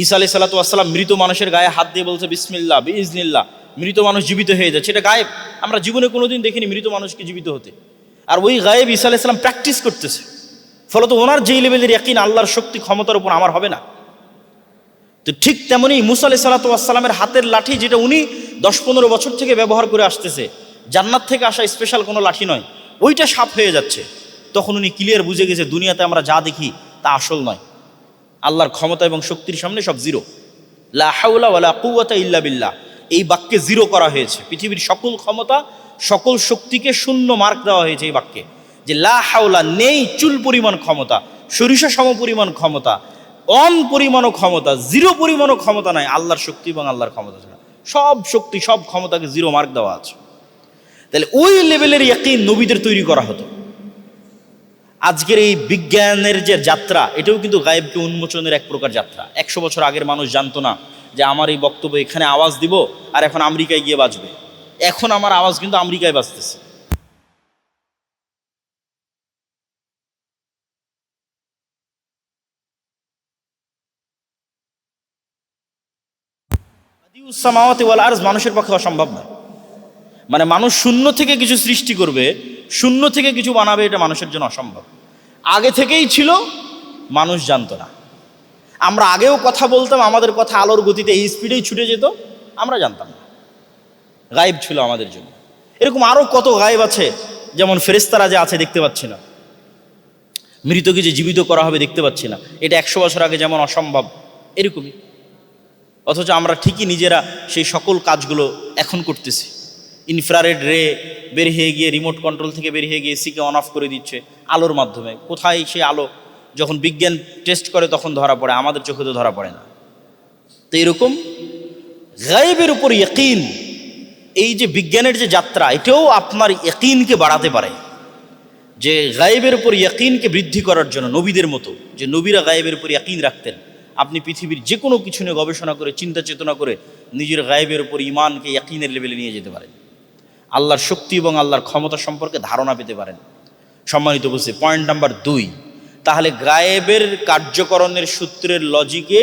ঈসা আলাইহিস সালাতু ওয়াস সালাম মৃত মানুষের গায়ে হাত দিয়ে বলছে বিসমিল্লাহ বিইজনিল্লাহ, মৃত মানুষ জীবিত হয়ে যাচ্ছে। এটা গায়েব, আমরা জীবনে কোনোদিন দেখিনি মৃত মানুষকে জীবিত হতে। আর ওই গায়েব ঈসা আলাইহিস সালাম প্র্যাকটিস করতেছে, ফলত ওনার যেই লেভেলের ইয়াকিন আল্লাহর শক্তি ক্ষমতার উপর আমার হবে না। তো ঠিক তেমনি মুসা আলাইহিস সালাতু ওয়াস সালামের হাতের লাঠি, যেটা উনি 10-15 বছর থেকে ব্যবহার করে আসতেছে, জান্নাত থেকে আসা স্পেশাল কোনো লাঠি নয়, ওইটা সাপ হয়ে যাচ্ছে। তখন উনি ক্লিয়ার বুঝে গেছে দুনিয়াতে আমরা যা দেখি তা আসল নয়, আল্লাহর ক্ষমতা এবং শক্তির সামনে সব জিরো। লা হাওলা ওয়ালা কুওয়াতা ইল্লা বিল্লাহ, এই বাক্যে জিরো করা হয়েছে। পৃথিবীর সকল ক্ষমতা সকল শক্তিকে শূন্য মার্ক দেওয়া হয়েছে এই বাক্যে, যে লা হাওলা, নেই চুল পরিমাণ ক্ষমতা, সরিষা সম পরিমাণ ক্ষমতা, অন পরিমাণও ক্ষমতা, জিরো পরিমাণও ক্ষমতা নাই আল্লাহর শক্তি এবং আল্লাহর ক্ষমতা ছাড়া। সব শক্তি সব ক্ষমতাকে জিরো মার্ক দেওয়া আছে। তাহলে ওই লেভেলের ইয়াকিন নবীদের তৈরি করা হতো। আজকের এই বিজ্ঞানের যে যাত্রা, এটাও কিন্তু গায়েবকে উন্মোচনের এক প্রকার যাত্রা। 100 বছর আগের মানুষ জানতো না যে আমার এই বক্তব্য এখানে আওয়াজ দিব আর এখন আমেরিকায় গিয়ে বাজবে। এখন আমার আওয়াজ কিন্তু আমেরিকায় বাজতেছে। মানুষের পক্ষে অসম্ভব নয়। মানে মানুষ শূন্য থেকে কিছু সৃষ্টি করবে, শূন্য থেকে কিছু বানাবে, এটা মানুষের জন্য অসম্ভব। আগে থেকেই ছিল, মানুষ জানতো না। আমরা আগেও কথা বলতাম, আমাদের কথা আলোর গতিতে এই স্পিডেই ছুটে যেত, আমরা জানতাম না, গায়েব ছিল আমাদের জন্য। এরকম আরও কত গায়েব আছে, যেমন ফেরেশতারা যে আছে দেখতে পাচ্ছি না, মৃতকে যে জীবিত করা হবে দেখতে পাচ্ছি না, এটা 100 বছর আগে যেমন অসম্ভব এরকমই, অথচ আমরা ঠিকই নিজেরা সেই সকল কাজগুলো এখন করতেছি। ইনফ্রারেড রে বের হয়ে গিয়ে, রিমোট কন্ট্রোল থেকে বের হয়ে গিয়ে এসিকে অন অফ করে দিচ্ছে আলোর মাধ্যমে। কোথায় সেই আলো? যখন বিজ্ঞান টেস্ট করে তখন ধরা পড়ে, আমাদের চোখে তো ধরা পড়ে না। তো এরকম গায়েবের উপর ইয়াকিন, এই যে বিজ্ঞানের যে যাত্রা, এটাও আপনার ইয়াকিনকে বাড়াতে পারে। যে গায়েবের উপর ইয়াকিনকে বৃদ্ধি করার জন্য নবীদের মতো, যে নবীরা গায়েবের উপর ইয়াকিন রাখতেন, আপনি পৃথিবীর যে কোনো কিছু নিয়ে গবেষণা করে, চিন্তা চেতনা করে নিজের গায়েবের উপর ইমানকে ইয়াকিনের লেভেলে নিয়ে যেতে পারেন, আল্লাহর শক্তি এবং আল্লাহর ক্ষমতা সম্পর্কে ধারণা পেতে পারেন। সম্মানিত বুঝছে, পয়েন্ট নাম্বার 2, তাহলে গায়েবের কার্যকরণের সূত্রের লজিকে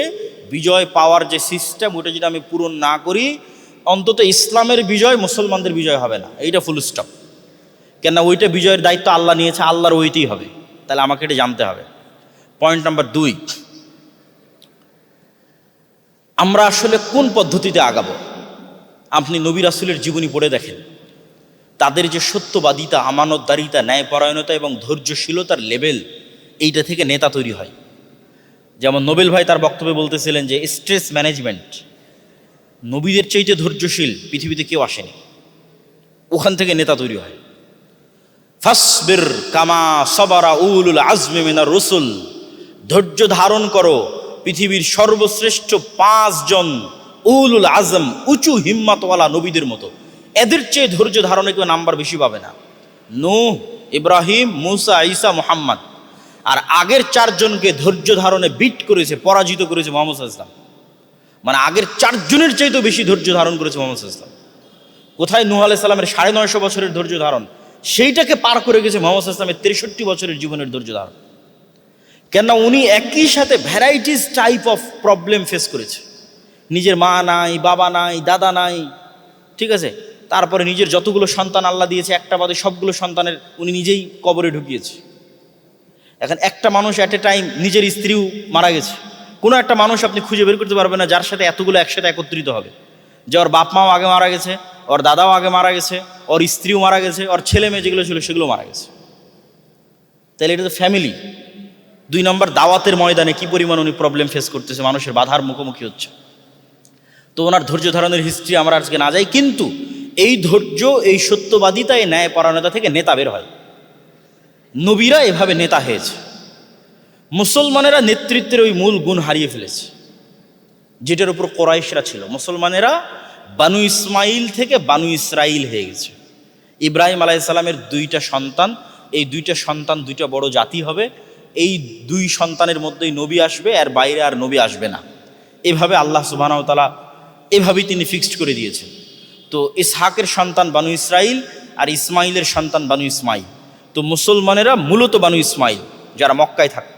বিজয় পাওয়ার যে সিস্টেম, ওটা যদি আমি পূরণ না করি, অন্তত ইসলামের বিজয়, মুসলমানদের বিজয় হবে না, এইটা ফুল স্টপ। কেন? ওইটা বিজয়ের দায়িত্ব আল্লাহ নিয়েছে, আল্লাহর ওইটাই হবে, তাহলে আমাকে এটা জানতে হবে। পয়েন্ট নাম্বার 2, আমরা আসলে কোন পদ্ধতিতে আগাবো? আপনি নবী রাসূলের জীবনী পড়ে দেখেন, তাদের যে সত্যবাদিতা, আমানতদারিতা, ন্যায়পরায়ণতা এবং ধৈর্যশীলতার লেভেল, এইটা থেকে নেতা তৈরি হয়। যেমন নোবেল ভাই তার বক্তব্যে বলতেছিলেন যে স্ট্রেস ম্যানেজমেন্ট, নবীদের চাইতে ধৈর্যশীল পৃথিবীতে কেউ আসেনি, ওখান থেকে নেতা তৈরি হয়। ফাসবির কামা সাবারা উলুল আজমি মিনার রসুল, ধৈর্য ধারণ করো পৃথিবীর সর্বশ্রেষ্ঠ 5 জন উলুল আজম, উঁচু হিম্মতওয়ালা নবীদের মতো। এদের চেয়ে ধৈর্য ধারণে কেউ নাম্বার বেশি পাবে না। নূহ, ইব্রাহিম, মুসা, ঈসা, মুহাম্মদ। আর আগের 4 জনকে ধৈর্য ধারণে বিট করেছে, পরাজিত করেছে মুহাম্মদ সাল্লাল্লাহু আলাইহি ওয়াসাল্লাম। মানে আগের 4 জনের চাইতেও বেশি ধৈর্য ধারণ করেছে মুহাম্মদ সাল্লাল্লাহু আলাইহি ওয়াসাল্লাম। কোথায় নূহ আলাইহিস সালামের 950 বছরের ধৈর্য ধারণ, সেইটাকে পার করে গেছে মুহাম্মদ সাল্লাল্লাহু আলাইহি ওয়াসাল্লামের 63 বছরের জীবনের ধৈর্য ধারণ। কেননা উনি একই সাথে varieties type of problem face করেছে। নিজের মা নাই, বাবা নাই, দাদা নাই, ঠিক আছে, তারপরে নিজের যতগুলো সন্তান আল্লাহ দিয়েছে একটা বাদে সবগুলো সন্তানের উনি নিজেই কবরে ঢুকিয়েছে। এখন একটা মানুষ অ্যাট এ টাইম, নিজের স্ত্রীও মারা গেছে। কোনো একটা মানুষ আপনি খুঁজে বের করতে পারবেন না যার সাথে এতগুলো একসাথে একত্রিত হবে, যে ওর বাপ মাও আগে মারা গেছে, ওর দাদাও আগে মারা গেছে, ওর স্ত্রীও মারা গেছে, ওর ছেলে মেয়ে যেগুলো ছিল সেগুলো মারা গেছে। তাহলে এটা তো ফ্যামিলি। 2 নম্বর, দাওয়াতের ময়দানে কি পরিমাণ উনি প্রবলেম ফেস করতেছে, মানুষের বাধার মুখোমুখি হচ্ছে। তো ওনার ধৈর্য ধারণের হিস্ট্রি আমরা আজকে না যাই, কিন্তু এই ধৈর্য, এই সত্যবাদিতা, এই ন্যায়পরায়ণতা থেকে নেতা বের হয়। নবীরা এভাবে নেতা হয়েছে। মুসলমানেরা নেতৃত্বের ওই মূল গুণ হারিয়ে ফেলেছে, যেটার উপর কোরাইশরা ছিল। মুসলমানেরা বানু ইসমাইল থেকে বানু ইসরাইল হয়ে গেছে। ইব্রাহিম আলাইহিস সালামের 2টা সন্তান, এই 2টা সন্তান 2টা বড় জাতি হবে। এই 2 সন্তানের মধ্যেই নবী আসবে, এর বাইরে আর নবী আসবে না। এভাবে আল্লাহ সুবহানাহু ওয়া তাআলা এভাবেই তিনি ফিক্সড করে দিয়েছেন। তো ইসহাকের সন্তান বানু ইসরাইল আর ইসমাইলের সন্তান বানু ইসমাইল। তো মুসলমানেরা মূলত বানু ইসমাইল, যারা মক্কায় থাকত,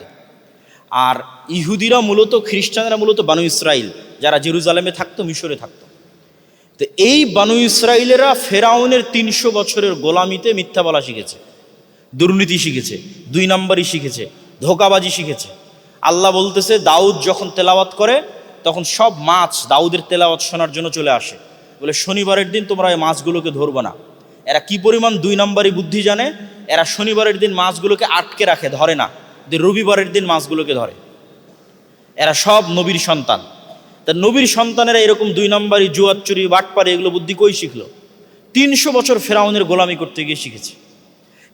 আর ইহুদিরা মূলত, খ্রিস্টানরা মূলত বানু ইসরাইল, যারা জেরুজালেমে থাকতো, মিশরে থাকতো। তো এই বানু ইসরাইলেরা ফেরাউনের 300 বছরের গোলামিতে মিথ্যা বলা শিখেছে, দুর্নীতি শিখেছে, 2 নম্বরই শিখেছে, ধোঁকাবাজি শিখেছে। আল্লাহ বলতেছে, দাউদ যখন তেলাওয়াত করে তখন সব মাছ দাউদের তেলাওয়াত শোনার জন্য চলে আসে। বলে শনিবারের দিন তোমরা এই মাছগুলোকে ধরবে না। এরা কি পরিমাণ 2 নম্বরই বুদ্ধি জানে, এরা শনিবারের দিন মাছগুলোকে আটকে রাখে, ধরে না, রবিবারের দিন মাছগুলোকে ধরে। এরা সব নবীর সন্তান। তা নবীর সন্তানেরা এরকম 2 নম্বরই, জুয়াচুরি, বাটপারি, এগুলো বুদ্ধি কই শিখলো? 300 বছর ফেরাউনের গোলামি করতে গিয়ে শিখেছে।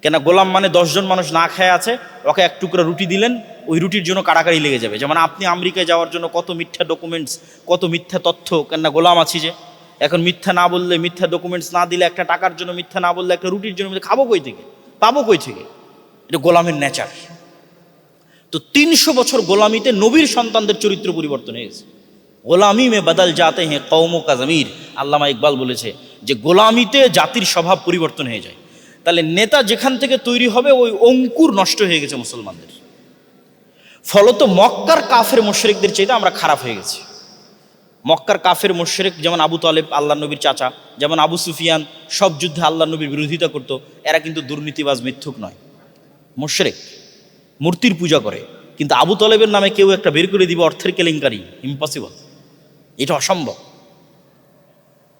কেন? গোলাম মানে 10 জন মানুষ না খেয়ে আছে, ওকে 1 টুকরা রুটি দিলেন, ওই রুটির জন্য কাড়াকাড়ি লেগে যাবে। যেমন আপনি আমেরিকায় যাওয়ার জন্য কত মিথ্যা ডকুমেন্টস, কত মিথ্যা তথ্য, কেন না গোলাম আছি যে। এখন মিথ্যা না বললে, মিথ্যা ডকুমেন্টস না দিলে, একটা টাকার জন্য মিথ্যা না বললে, একটা রুটির জন্য খাবো কই থেকে, পাবো কই থেকে? এটা গোলামের নেচার। তো 300 বছর গোলামিতে নবীর সন্তানদের চরিত্র পরিবর্তন হয়ে গেছে। গোলামি মে বদল যাতে হ্যাঁ কওমো কা জমির, আল্লামা ইকবাল বলেছে যে গোলামিতে জাতির স্বভাব পরিবর্তন হয়ে যায়। তাহলে নেতা যেখান থেকে তৈরি হবে, ওই অঙ্কুর নষ্ট হয়ে গেছে মুসলমানদের। ফলত মক্কার কাফের মুশরিকদের চাইতে আমরা খারাপ হয়ে গেছি। মক্কার কাফের মুশরিক, যেমন আবু তালেব আল্লাহ নবীর চাচা, যেমন আবু সুফিয়ান, সব যুদ্ধে আল্লাহ নবীর বিরোধিতা করতো, এরা কিন্তু দুর্নীতিবাজ, মিথ্যুক নয়, মুশরিক, মূর্তির পূজা করে, কিন্তু আবু তলেবের নামে কেউ একটা বের করে দিবে অর্থের কেলেঙ্কারি, ইম্পসিবল, এটা অসম্ভব।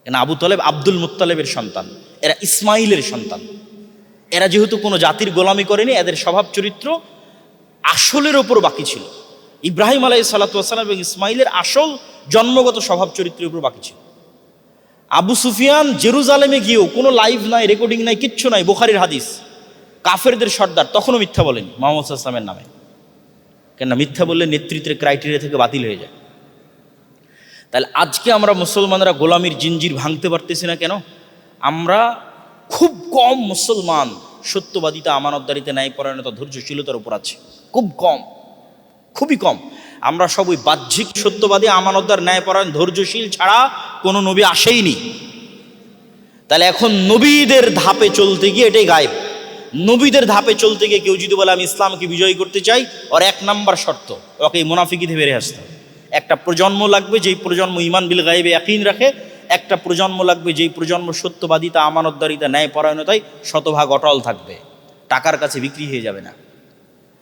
কেন আবু তলেব আব্দুল মুত্তালেবের সন্তান, এরা ইসমাইলের সন্তান। এরা যেহেতু কোনো জাতির গোলামি করেনি, এদের স্বভাব চরিত্র আসলের ওপর বাকি ছিল। ইব্রাহিম আলাইহিস সালাতু ওয়াস সালাম এবং ইসমাইলের আসল জন্মগত স্বভাব চরিত্রের উপর বাকি ছিল। আবু সুফিয়ান জেরুজালেমে গিয়েও কোনো লাইভ নাই, রেকর্ডিং নাই, কিচ্ছু নাই, বুখারীর হাদিস, কাফেরদের সর্দার, তখনও মিথ্যা বলেনি মুহাম্মদ সাল্লাল্লাহু আলাইহি ওয়াসাল্লামের নামে। কেন নেতৃত্বের বললে নেতৃত্বের ক্রাইটেরিয়া থেকে বাতিল হয়ে যায়। তাহলে আজকে আমরা মুসলমানরা গোলামির জিঞ্জির ভাঙতে পারতেছি না কেন? আমরা খুব কম মুসলমান সত্যবাদিতা, আমানতদারিতে, ন্যায়পরায়ণতা, ধৈর্যশীলতার উপর আছে, খুব কম, খুবই কম। আমরা সব ওই বাহ্যিক সত্যবাদী, আমানতদার, ন্যায়পরায়ণ, ধৈর্যশীল ছাড়া কোনো নবী আসেইনি। তাহলে এখন নবীদের ধাপে চলতে গিয়ে এটাই গায়েব। নবীদের ধাপে চলতে গিয়ে কেউ যদি বলে আমি ইসলামকে বিজয়ী করতে চাই, ওর এক নাম্বার শর্ত, ওকে এই মুনাফিকি থেকে বেরিয়ে আসতে হবে। একটা প্রজন্ম লাগবে যেই প্রজন্ম ঈমান বিল গায়বে ইয়াকিন রাখে, একটা প্রজন্ম লাগবে যেই প্রজন্ম সত্যবাদিতা, আমানতদারিতা, ন্যায়পরায়ণতায় শতভাগ অটল থাকবে, টাকার কাছে বিক্রি হয়ে যাবে না।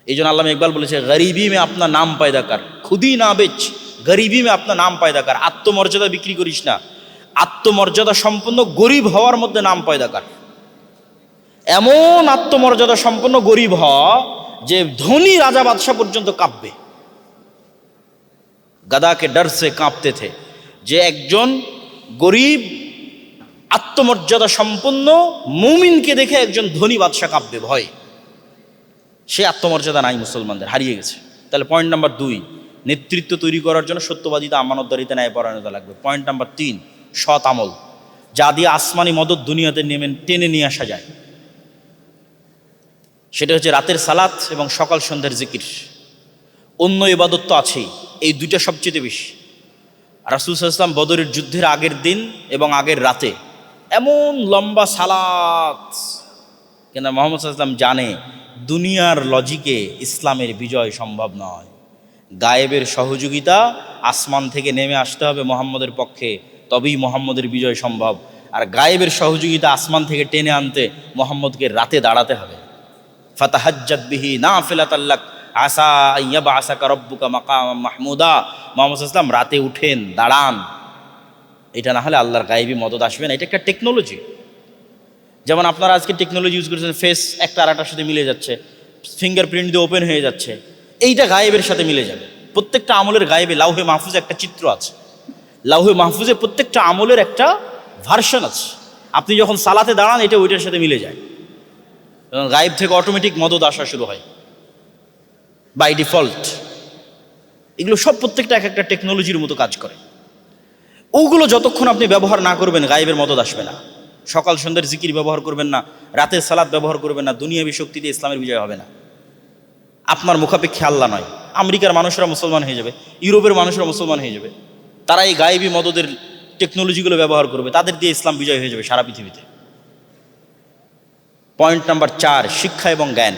এই জন্য আল্লামা ইকবাল বলেছে, গরিবি মে আপনার নাম পায়দা কর, খুদি না বেচ, গরিবি মে আপনার নাম পায়দা কর। আত্মমর্যাদা বিক্রি করিস না, আত্মমর্যাদা সম্পন্ন গরিব হওয়ার মধ্যে নাম পায়দা কর। এমন আত্মমর্যাদা সম্পন্ন গরিব হ যে ধনী রাজা বাদশাহ পর্যন্ত কাঁপবে। গাদাকে ডর সে কাঁপতে থে, যে একজন গরিব আত্মমর্যাদা সম্পন্ন মুমিনকে দেখে একজন ধনী বাদশাহ কাঁপবে ভয়। সে আত্মমর্যাদা নাই মুসলমানদের, হারিয়ে গেছে। তাহলে পয়েন্ট নাম্বার 2, নেতৃত্ব তৈরি করার জন্য সত্যবাদিতা, আমানতদারিতা, ন্যায়পরায়ণতা লাগবে। পয়েন্ট নাম্বার 3, সৎ আমল, যা দিয়ে আসমানি মদত দুনিয়াতে টেনে নিয়ে আসা যায়। সেটা হচ্ছে রাতের সালাত এবং সকাল সন্ধ্যার জিকির। অন্য ইবাদত তো আছেই, এই দুইটা সবচেয়ে বেশি। রাসূল সাল্লাল্লাহু আলাইহি ওয়াসাল্লাম বদরের যুদ্ধের আগের দিন এবং আগের রাতে এমন লম্বা সালাত, কেন মুহাম্মদ সাল্লাল্লাহু আলাইহি ওয়াসাল্লাম জানে দুনিয়ার লজিকে ইসলামের বিজয় সম্ভব নয়। গায়েবের সহযোগিতা আসমান থেকে নেমে আসতে হবে মুহাম্মদের পক্ষে, তবেই মুহাম্মদের বিজয় সম্ভব। আর গায়েবের সহযোগিতা আসমান থেকে টেনে আনতে মুহাম্মদকে রাতে দাঁড়াতে হবে। ফাতাহাজ্জাত বিহি নাফিলাতাল লাক আসা ইয়াবআসাকা রাব্বুকা মাকামান মাহমুদা। মুহাম্মদ সাল্লাল্লাহু আলাইহি ওয়াসাল্লাম রাতে উঠেন, দাঁড়ান, এটা না হলে আল্লাহর গায়েবী মদদ আসবে না। এটা একটা টেকনোলজি। যেমন আপনারা আজকে টেকনোলজি ইউজ করেছেন, ফেস একটা আর একটার সাথে মিলে যাচ্ছে, ফিঙ্গারপ্রিন্ট দিয়ে ওপেন হয়ে যাচ্ছে, এইটা গায়েবের সাথে মিলে যাবে। প্রত্যেকটা আমলের গায়েবে লাউহে মাহফুজে একটা চিত্র আছে, লাউহে মাহফুজে প্রত্যেকটা আমলের একটা ভার্সন আছে। আপনি যখন সালাতে দাঁড়ান এটা ওইটার সাথে মিলে যায়, এবং গায়েব থেকে অটোমেটিক মদদ আসা শুরু হয় বাই ডিফল্ট। এগুলো সব প্রত্যেকটা এক একটা টেকনোলজির মতো কাজ করে। ওগুলো যতক্ষণ আপনি ব্যবহার না করবেন গায়েবের মদদ আসবে না। সকাল সন্ধ্যার জিকির ব্যবহার করবেন না, রাতের সালাত ব্যবহার করবেন না, দুনিয়াবী শক্তিতে ইসলামের বিজয় হবে না। আপনার মুখাপেক্ষে আল্লাহ নয়। আমেরিকার মানুষরা মুসলমান হয়ে যাবে, ইউরোপের মানুষরা মুসলমান হয়ে যাবে, তারা এই গায়েবী মদদের টেকনোলজিগুলো ব্যবহার করবে, তাদের দিয়ে ইসলাম বিজয় হয়ে যাবে সারা পৃথিবীতে। পয়েন্ট নাম্বার 4, শিক্ষা এবং জ্ঞান।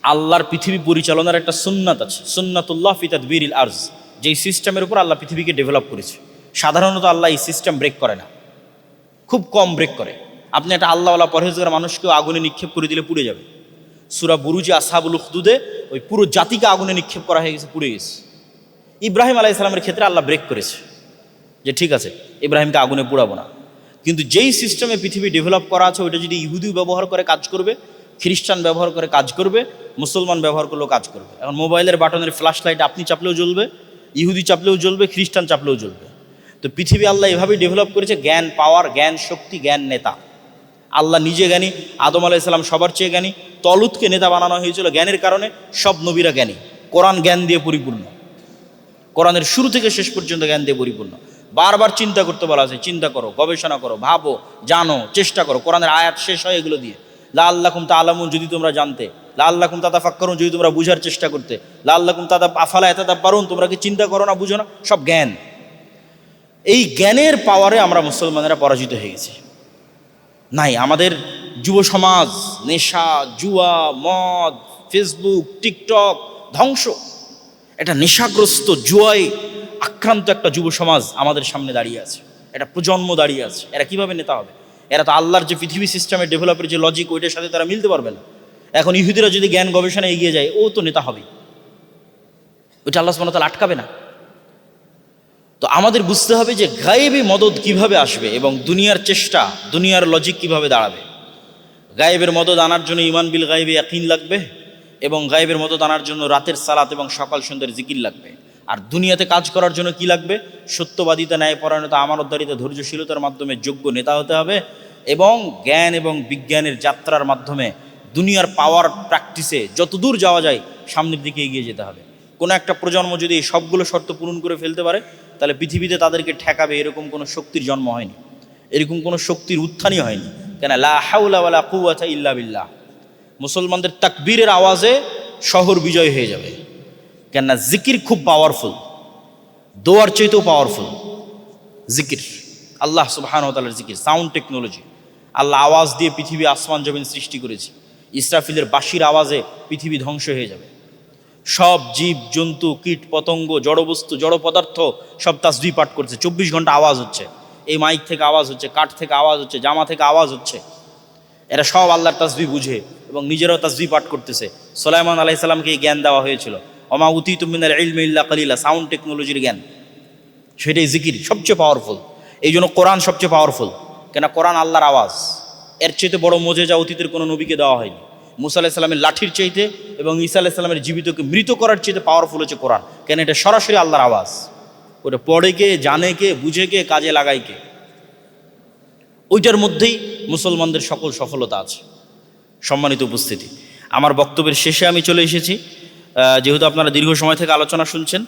আল্লাহর পৃথিবী পরিচালনার একটা সুন্নাত আছে, সুন্নাতুল্লাহ ফি তাদবিরিল আরজ, যেই সিস্টেমের উপর আল্লাহ পৃথিবীকে ডেভেলপ করেছে। সাধারণত আল্লাহ এই সিস্টেম ব্রেক করে না, খুব কম ব্রেক করে। আপনি একটা আল্লাহওয়ালা পরহেজগার মানুষকেও আগুনে নিক্ষেপ করে দিলে পুড়ে যাবে। সূরা বুরুজে আসহাবুল উখদুদে ওই পুরো জাতিকে আগুনে নিক্ষেপ করা হয়ে গেছে, পুড়ে গেছে। ইব্রাহিম আলাইহিস সালামের ক্ষেত্রে আল্লাহ ব্রেক করেছে, যে ঠিক আছে ইব্রাহিমকে আগুনে পোড়াবো না। কিন্তু যেই সিস্টেমে পৃথিবী ডেভেলপ করা আছে ওইটা যদি ইহুদিও ব্যবহার করে কাজ করবে, খ্রিস্টান ব্যবহার করে কাজ করবে, মুসলমান ব্যবহার করলেও কাজ করবে। এখন মোবাইলের বাটনের ফ্ল্যাশ লাইট আপনি চাপলেও জ্বলবে, ইহুদি চাপলেও জ্বলবে, খ্রিস্টান চাপলেও জ্বলবে। তো পৃথিবী আল্লাহ এভাবেই ডেভেলপ করেছে, জ্ঞান পাওয়ার, জ্ঞান শক্তি, জ্ঞান নেতা। আল্লাহ নিজে জ্ঞানী, আদম আলাইহিস সালাম সবার চেয়ে জ্ঞানী, তলুতকে নেতা বানানো হয়েছিল জ্ঞানের কারণে। সব নবীরা জ্ঞানী, কোরআন জ্ঞান দিয়ে পরিপূর্ণ, কোরআনের শুরু থেকে শেষ পর্যন্ত জ্ঞান দিয়ে পরিপূর্ণ। বারবার চিন্তা করতে বলা আছে, চিন্তা করো, গবেষণা করো, ভাবো, জানো, চেষ্টা করো। কোরআনের আয়াত শেষ হয় এগুলো দিয়ে, লাআল্লাকুম তাআলামুন, যদি তোমরা জানতে, লাআল্লাকুম তাতাফাক্কারুন, যদি তোমরা বুঝার চেষ্টা করতে, লাআল্লাকুম আফালা ইয়াতাদাব্বারুন, তোমরা কি চিন্তা করো না, বুঝো না, সব জ্ঞান। এই জ্ঞানের পাওয়ারে আমরা মুসলমানেরা পরাজিত হয়ে গেছি। নাই, আমাদের যুব সমাজ নেশা, জুয়া, মদ, ফেসবুক, টিকটক ধ্বংস। এটা নেশাগ্রস্ত, জুয়ায় আক্রান্ত একটা যুব সমাজ আমাদের সামনে দাঁড়িয়ে আছে, একটা প্রজন্ম দাঁড়িয়ে আছে। এরা কিভাবে নেতা হবে? এরা তো আল্লাহর যে পৃথিবী সিস্টেমে ডেভেলপের যে লজিক, ওইটার সাথে তারা মিলতে পারবে না। এখন ইহুদিরা যদি জ্ঞান গবেষণায় এগিয়ে যায়, ও তো নেতা হবে, ওইটা আল্লাহ সুবহানাহু ওয়া তাআলা আটকাবে না। তো আমাদের বুঝতে হবে যে গায়েবী মদদ কিভাবে আসবে এবং দুনিয়ার চেষ্টা, দুনিয়ার লজিক কিভাবে দাঁড়াবে। গায়েবের মদদ আনার জন্য ইমান বিল গায়েবে ইয়াকিন লাগবে, এবং গায়েবের মদদ আনার জন্য রাতের সালাত এবং সকাল সন্ধ্যার জিকির লাগবে। আর দুনিয়াতে কাজ করার জন্য কি লাগবে? সত্যবাদিতা, ন্যায়পরায়ণতা, আমানতদারিতা, ধৈর্যশীলতার মাধ্যমে যোগ্য নেতা হতে হবে, এবং জ্ঞান এবং বিজ্ঞানের যাত্রার মাধ্যমে দুনিয়ার পাওয়ার প্র্যাকটিসে যতদূর যাওয়া যায় সামনের দিকে এগিয়ে যেতে হবে। কোনো একটা প্রজন্ম যদি এই সবগুলো শর্ত পূরণ করে ফেলতে পারে, তাহলে পৃথিবীতে তাদেরকে ঠেকাবে এরকম কোনো শক্তির জন্ম হয়নি, এরকম কোনো শক্তির উত্থানই হয়নি। কেন? লা হাওলা ওয়ালা কুওয়াতা ইল্লা বিল্লাহ। মুসলমানদের তাকবীরের আওয়াজে শহর বিজয় হয়ে যাবে। কেননা জিকির খুব পাওয়ারফুল, দোয়ার চাইতেও পাওয়ারফুল জিকির। আল্লাহ সুবহানাহু ওয়া তাআলার জিকির সাউন্ড টেকনোলজি। আল্লাহ আওয়াজ দিয়ে পৃথিবী আসমান জমিন সৃষ্টি করেছে। ইসরাফিলের বাঁশির আওয়াজে পৃথিবী ধ্বংস হয়ে যাবে। সব জীব জন্তু, কীট পতঙ্গ, জড়বস্তু, জড় পদার্থ সব তাসবিহ পাঠ করছে। 24 ঘন্টা আওয়াজ হচ্ছে, এই মাইক থেকে আওয়াজ হচ্ছে, কাঠ থেকে আওয়াজ হচ্ছে, জামা থেকে আওয়াজ হচ্ছে। এরা সব আল্লাহর তাসবিহ বুঝে এবং নিজেরাও তাসবিহ পাঠ করতেছে। সুলাইমান আলাইহিস সালামকে এই জ্ঞান দেওয়া হয়েছিল, ওমা উতীতুম মিনাল ইলমি ইল্লা কালিলা, সাউন্ড টেকনোলজির জ্ঞান। সেটাই জিকির সবচেয়ে পাওয়ারফুল। এই জন্য কোরআন সবচেয়ে পাওয়ারফুল, কেন কোরআন আল্লাহর আওয়াজ। এর চাইতে বড় মোজেজা অতীতের কোনো নবীকে দেওয়া হয়নি। মুসা আলাইহিস সালামের লাঠির চাইতে এবং ঈসা আলাইহিস সালামের জীবিতকে মৃত করার চাইতে পাওয়ারফুল হচ্ছে কোরআন। কেন? এটা সরাসরি আল্লাহর আওয়াজ। ওটা পড়ে কে, জানে কে, বুঝে কে, কাজে লাগায় কে, ওইটার মধ্যেই মুসলমানদের সকল সফলতা আছে। সম্মানিত উপস্থিতি, আমার বক্তব্যের শেষে আমি চলে এসেছি। যেহেতু আপনারা দীর্ঘ সময় থেকে আলোচনা শুনছেন,